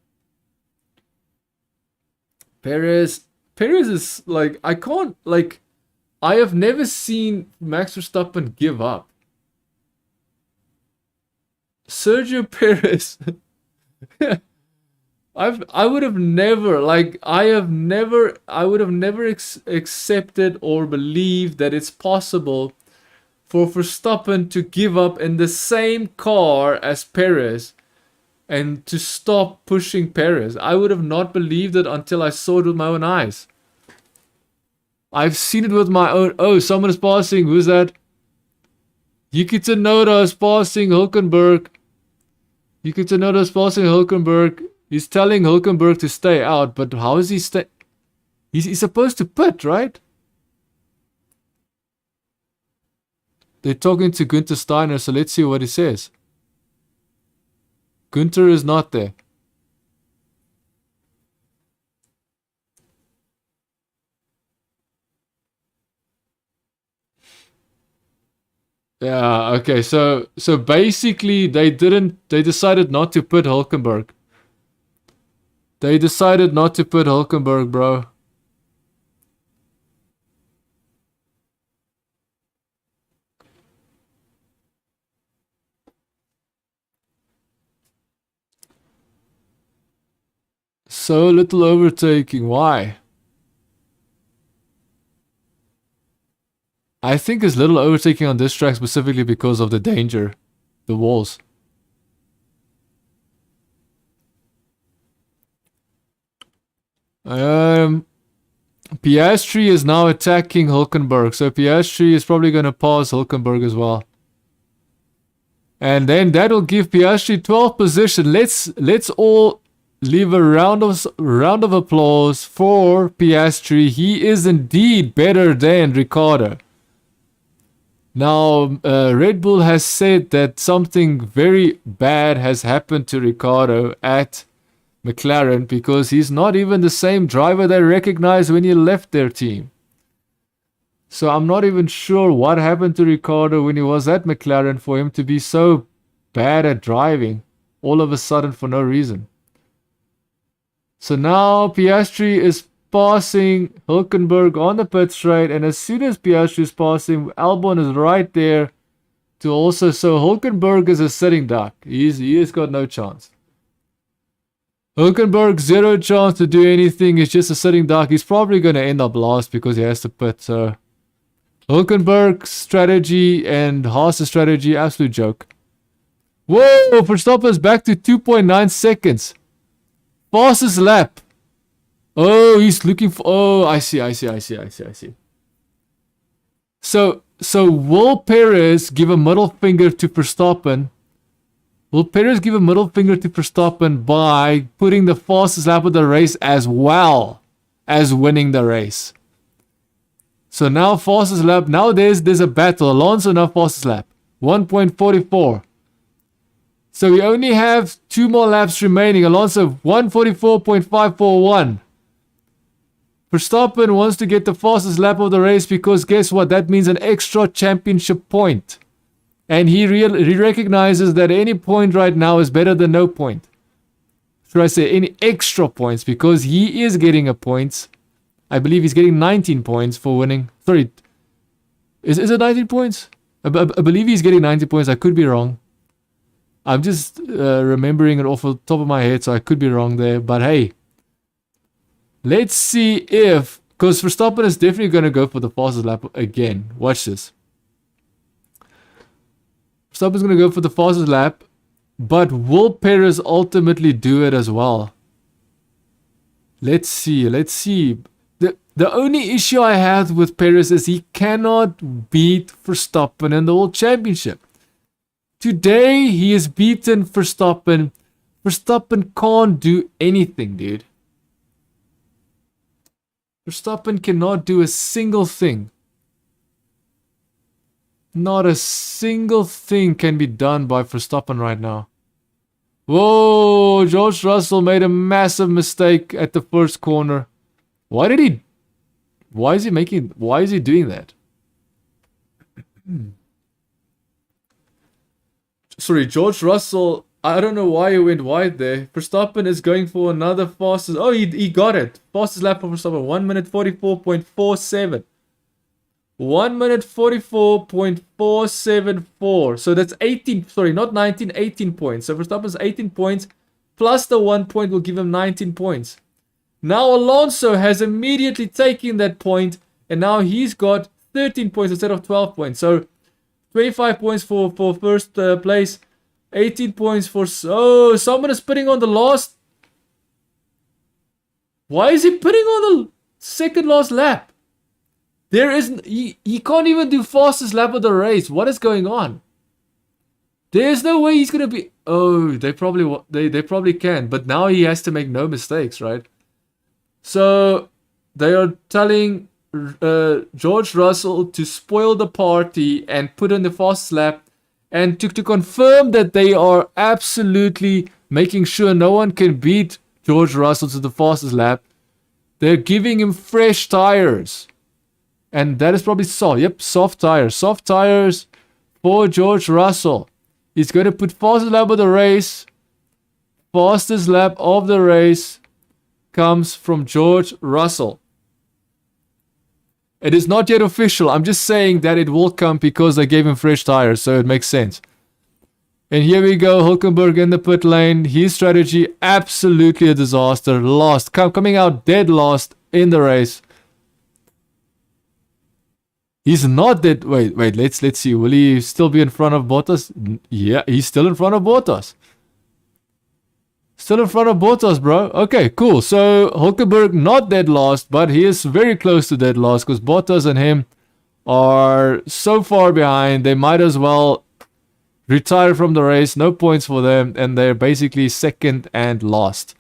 Speaker 1: Perez is like, I can't, like, I have never seen Max Verstappen give up. Sergio Perez. I would have never, like, I would have never accepted or believed that it's possible for Verstappen to give up in the same car as Perez and to stop pushing Perez. I would have not believed it until I saw it with my own eyes. I've seen it with my own... Oh, someone is passing. Who's that? Yuki Tsunoda is passing Hulkenberg. Yuki Tsunoda is passing Hulkenberg. He's telling Hulkenberg to stay out, but how is he stay... He's supposed to pit, right? They're talking to Günther Steiner, so let's see what he says. Günther is not there. Yeah, okay, so basically they decided not to put Hulkenberg. They decided not to put Hulkenberg, bro. So little overtaking, why? I think it's little overtaking on this track specifically because of the danger. The walls. Piastri is now attacking Hulkenberg. So Piastri is probably going to pass Hulkenberg as well. And then that'll give Piastri 12th position. Let's all leave a round of applause for Piastri. He is indeed better than Ricciardo. Now, Red Bull has said that something very bad has happened to Ricciardo at McLaren because he's not even the same driver they recognized when he left their team. So I'm not even sure what happened to Ricciardo when he was at McLaren for him to be so bad at driving all of a sudden for no reason. So now Piastri is passing Hulkenberg on the pit straight, and as soon as Piastri is passing, Albon is right there to also... So Hulkenberg is a sitting duck. He has got no chance. Hulkenberg, zero chance to do anything. He's just a sitting duck. He's probably going to end up last because he has to pit. So Hulkenberg's strategy and Haas's strategy, absolute joke. Whoa, Verstappen's back to 2.9 seconds. Fastest lap. Oh, he's looking for... Oh, I see. So will Perez give a middle finger to Verstappen? Will Perez give a middle finger to Verstappen by putting the fastest lap of the race as well as winning the race? So now fastest lap. Now there's a battle. Alonso now fastest lap. 1.44. So we only have 2 more laps remaining. Alonso 144.541. Verstappen wants to get the fastest lap of the race because guess what? That means an extra championship point. And he recognizes that any point right now is better than no point. Should I say any extra points because he is getting a points. I believe he's getting 19 points for winning. Sorry. Is it 19 points? I believe he's getting 90 points. I could be wrong. I'm just remembering it off the top of my head, so I could be wrong there. But hey, let's see if... Because Verstappen is definitely going to go for the fastest lap again. Watch this. Verstappen's going to go for the fastest lap. But will Perez ultimately do it as well? Let's see. Let's see. The only issue I have with Perez is he cannot beat Verstappen in the World Championship. Today, he has beaten Verstappen. Verstappen can't do anything, dude. Verstappen cannot do a single thing. Not a single thing can be done by Verstappen right now. Whoa, George Russell made a massive mistake at the first corner. Why is he doing that? Sorry, George Russell, I don't know why he went wide there. Verstappen is going for another fastest. Oh, he got it. Fastest lap for Verstappen, 1 minute 44.47. 1 minute 44.474. So that's 18, sorry, not 19, 18 points. So Verstappen's 18 points plus the 1 point will give him 19 points. Now Alonso has immediately taken that point and now he's got 13 points instead of 12 points. So 25 points for first place, 18 points for... Oh, someone is putting on the last... Why is he putting on the second last lap? There isn't... He can't even do fastest lap of the race. What is going on? There's no way he's going to be... Oh, they probably can. But now he has to make no mistakes, right? So, they are telling George Russell to spoil the party and put on the fastest lap. And to confirm that they are absolutely making sure no one can beat George Russell to the fastest lap, they're giving him fresh tires. And that is probably soft. Yep, soft tires. Soft tires for George Russell. He's going to put fastest lap of the race. Fastest lap of the race comes from George Russell. It is not yet official. I'm just saying that it will come because they gave him fresh tires, so it makes sense. And here we go, Hülkenberg in the pit lane. His strategy, absolutely a disaster. Lost, coming out dead last in the race. He's not dead. Wait, let's see. Will he still be in front of Bottas? Yeah, he's still in front of Bottas. Still in front of Bottas, bro. Okay, cool. So, Hülkenberg not dead last, but he is very close to dead last because Bottas and him are so far behind. They might as well retire from the race. No points for them, and they're basically second and last.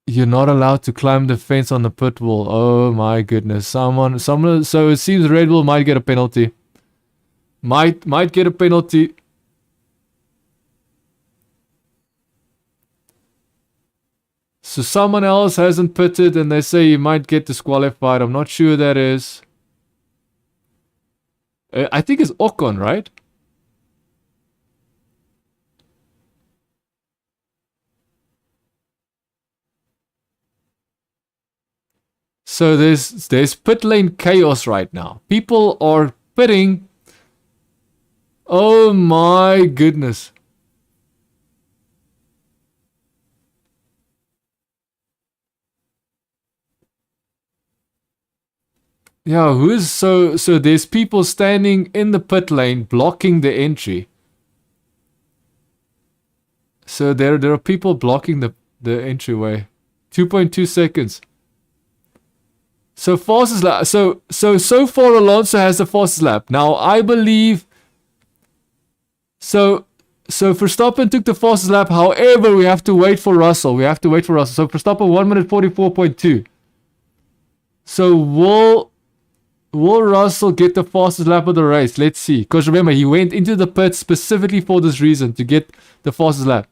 Speaker 1: You're not allowed to climb the fence on the pit wall. Oh my goodness. Someone, so it seems Red Bull might get a penalty. Might get a penalty. So someone else hasn't pitted and they say he might get disqualified. I'm not sure who that is. I think it's Ocon, right? So there's pit lane chaos right now. People are pitting. Oh my goodness. Yeah, so there's people standing in the pit lane blocking the entry. So there are people blocking the entryway. 2.2 seconds. So fastest lap. So far Alonso has the fastest lap. Now I believe so Verstappen took the fastest lap. However, we have to wait for Russell. So Verstappen 1 minute 44.2. So will Russell get the fastest lap of the race? Let's see. Because remember, he went into the pit specifically for this reason, to get the fastest lap.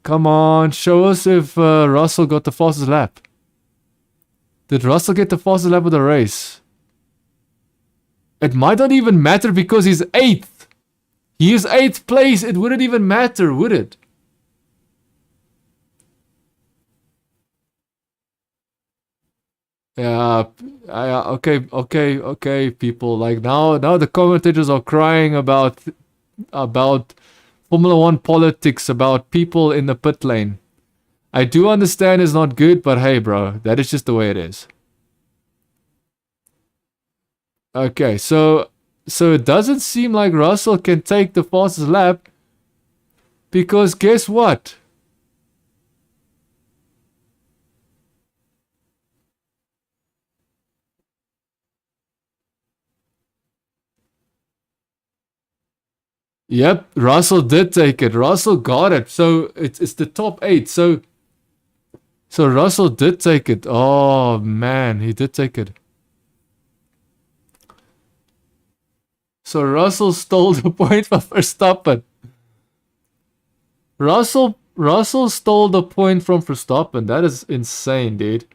Speaker 1: Come on, show us if Russell got the fastest lap. Did Russell get the fastest lap of the race? It might not even matter because he's 8th. He is 8th place. It wouldn't even matter, would it? Yeah, okay, people. Like now the commentators are crying about Formula 1 politics, about people in the pit lane. I do understand it's not good, but hey, bro, that is just the way it is. Okay, so it doesn't seem like Russell can take the fastest lap because guess what? Yep, Russell did take it. Russell got it. So it's the top 8. So Russell did take it. Oh man, he did take it. So Russell stole the point from Verstappen. Russell stole the point from Verstappen. That is insane, dude.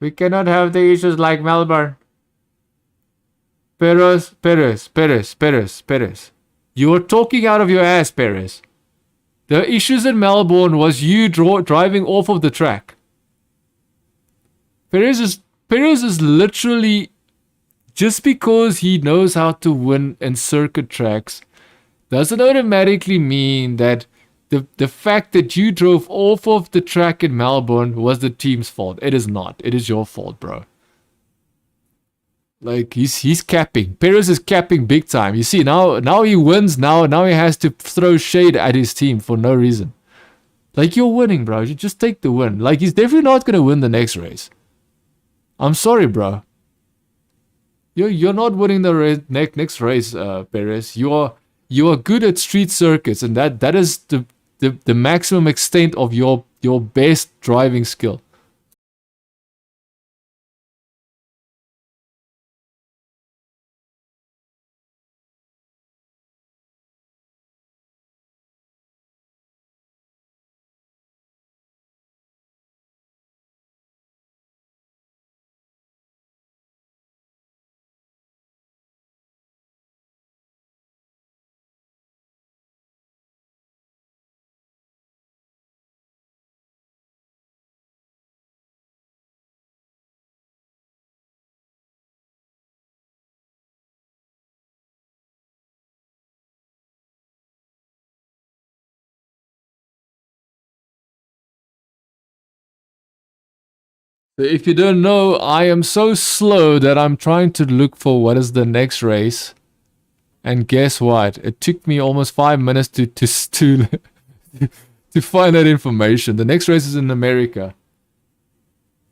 Speaker 1: We cannot have the issues like Melbourne. Perez. You are talking out of your ass, Perez. The issues in Melbourne was you driving off of the track. Perez is literally, just because he knows how to win in circuit tracks doesn't automatically mean that the fact that you drove off of the track in Melbourne was the team's fault. It is not. It is your fault, bro. Like he's capping. Perez is capping big time. You see, now he wins. Now he has to throw shade at his team for no reason. Like, you're winning, bro. You just take the win. Like, he's definitely not gonna win the next race. I'm sorry, bro. You're not winning the next race, Perez. You are good at street circuits, and that is the maximum extent of your best driving skill. If you don't know, I am so slow that I'm trying to look for what is the next race. And guess what? It took me almost 5 minutes to to find that information. The next race is in America.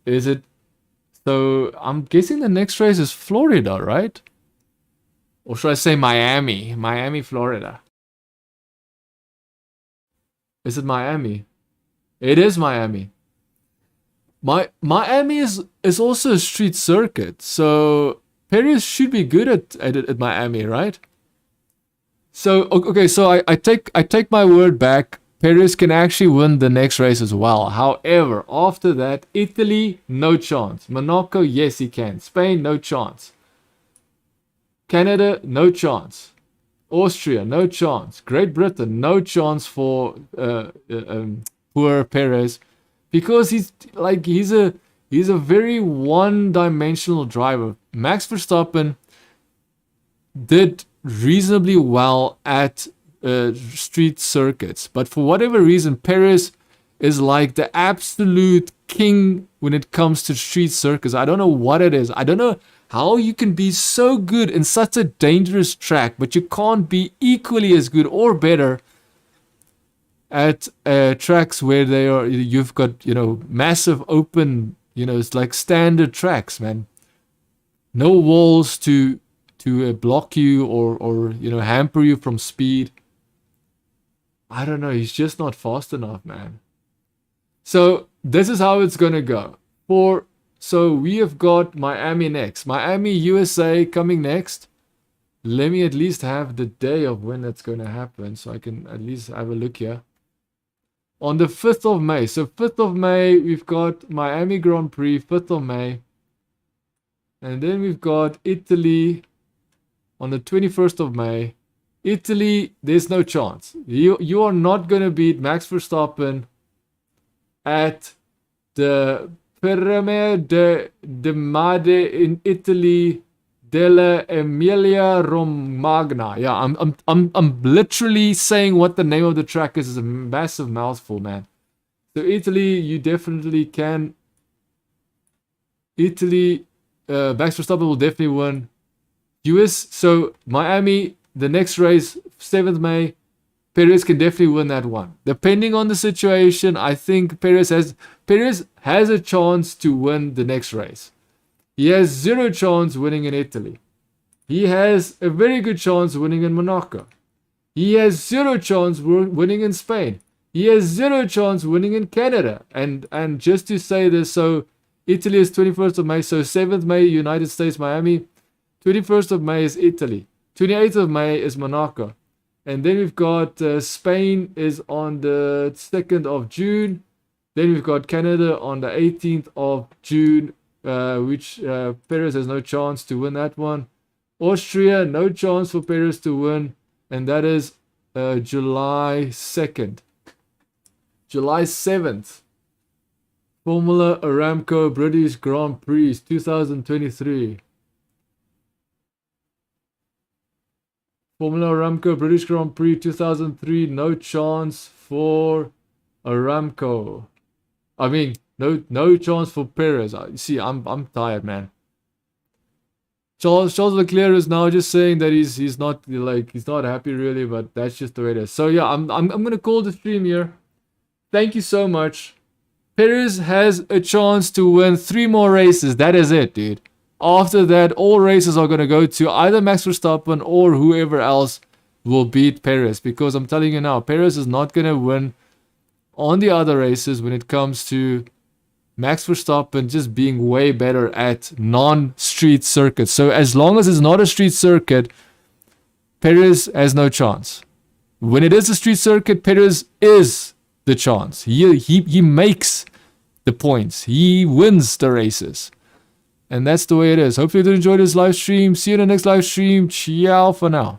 Speaker 1: Is it? So I'm guessing the next race is Florida, right? Or should I say Miami? Miami, Florida. Is it Miami? It is Miami. Miami is also a street circuit, so Perez should be good at Miami, right? So okay, so I take my word back. Perez can actually win the next race as well. However, after that, Italy, no chance. Monaco, yes, he can. Spain, no chance. Canada, no chance. Austria, no chance. Great Britain, no chance for poor Perez, because he's a very one-dimensional driver. Max Verstappen did reasonably well at street circuits, but for whatever reason, Perez is like the absolute king when it comes to street circuits. I don't know what it is. I don't know how you can be so good in such a dangerous track, but you can't be equally as good or better at tracks where you've got, massive open, it's like standard tracks, man. No walls to block you or hamper you from speed. I don't know. He's just not fast enough, man. So this is how it's gonna go. So we have got Miami next. Miami, USA coming next. Let me at least have the day of when that's gonna happen, so I can at least have a look here. On the 5th of May. So 5th of May, we've got Miami Grand Prix, 5th of May. And then we've got Italy on the 21st of May. Italy, there's no chance. You are not going to beat Max Verstappen at the Premier de Made in Italy della Emilia Romagna. Yeah, I'm literally saying what the name of the track is. It's a massive mouthful, man. So Italy, you definitely can. Italy, Max Verstappen will definitely win. US, so Miami, the next race, 7th May, Perez can definitely win that one. Depending on the situation, I think Perez has a chance to win the next race. He has 0 chance winning in Italy. He has a very good chance winning in Monaco. He has 0 chance winning in Spain. He has 0 chance winning in Canada. And just to say this, so Italy is 21st of May, so 7th May, United States, Miami. 21st of May is Italy. 28th of May is Monaco. And then we've got Spain is on the 2nd of June. Then we've got Canada on the 18th of June, which Perez has no chance to win that one. Austria, no chance for Perez to win. And that is July 2nd. July 7th. Formula Aramco British Grand Prix 2023. Formula Aramco British Grand Prix 2003, no chance for Aramco. I mean, no chance for Perez. See, I'm tired, man. Charles Leclerc is now just saying that he's not happy really, but that's just the way it is. So yeah, I'm gonna call the stream here. Thank you so much. Perez has a chance to win 3 more races. That is it, dude. After that, all races are going to go to either Max Verstappen or whoever else will beat Perez. Because I'm telling you now, Perez is not going to win on the other races when it comes to Max Verstappen just being way better at non-street circuits. So as long as it's not a street circuit, Perez has no chance. When it is a street circuit, Perez is the chance. He makes the points. He wins the races. And that's the way it is. Hopefully you did enjoy this live stream. See you in the next live stream. Ciao for now.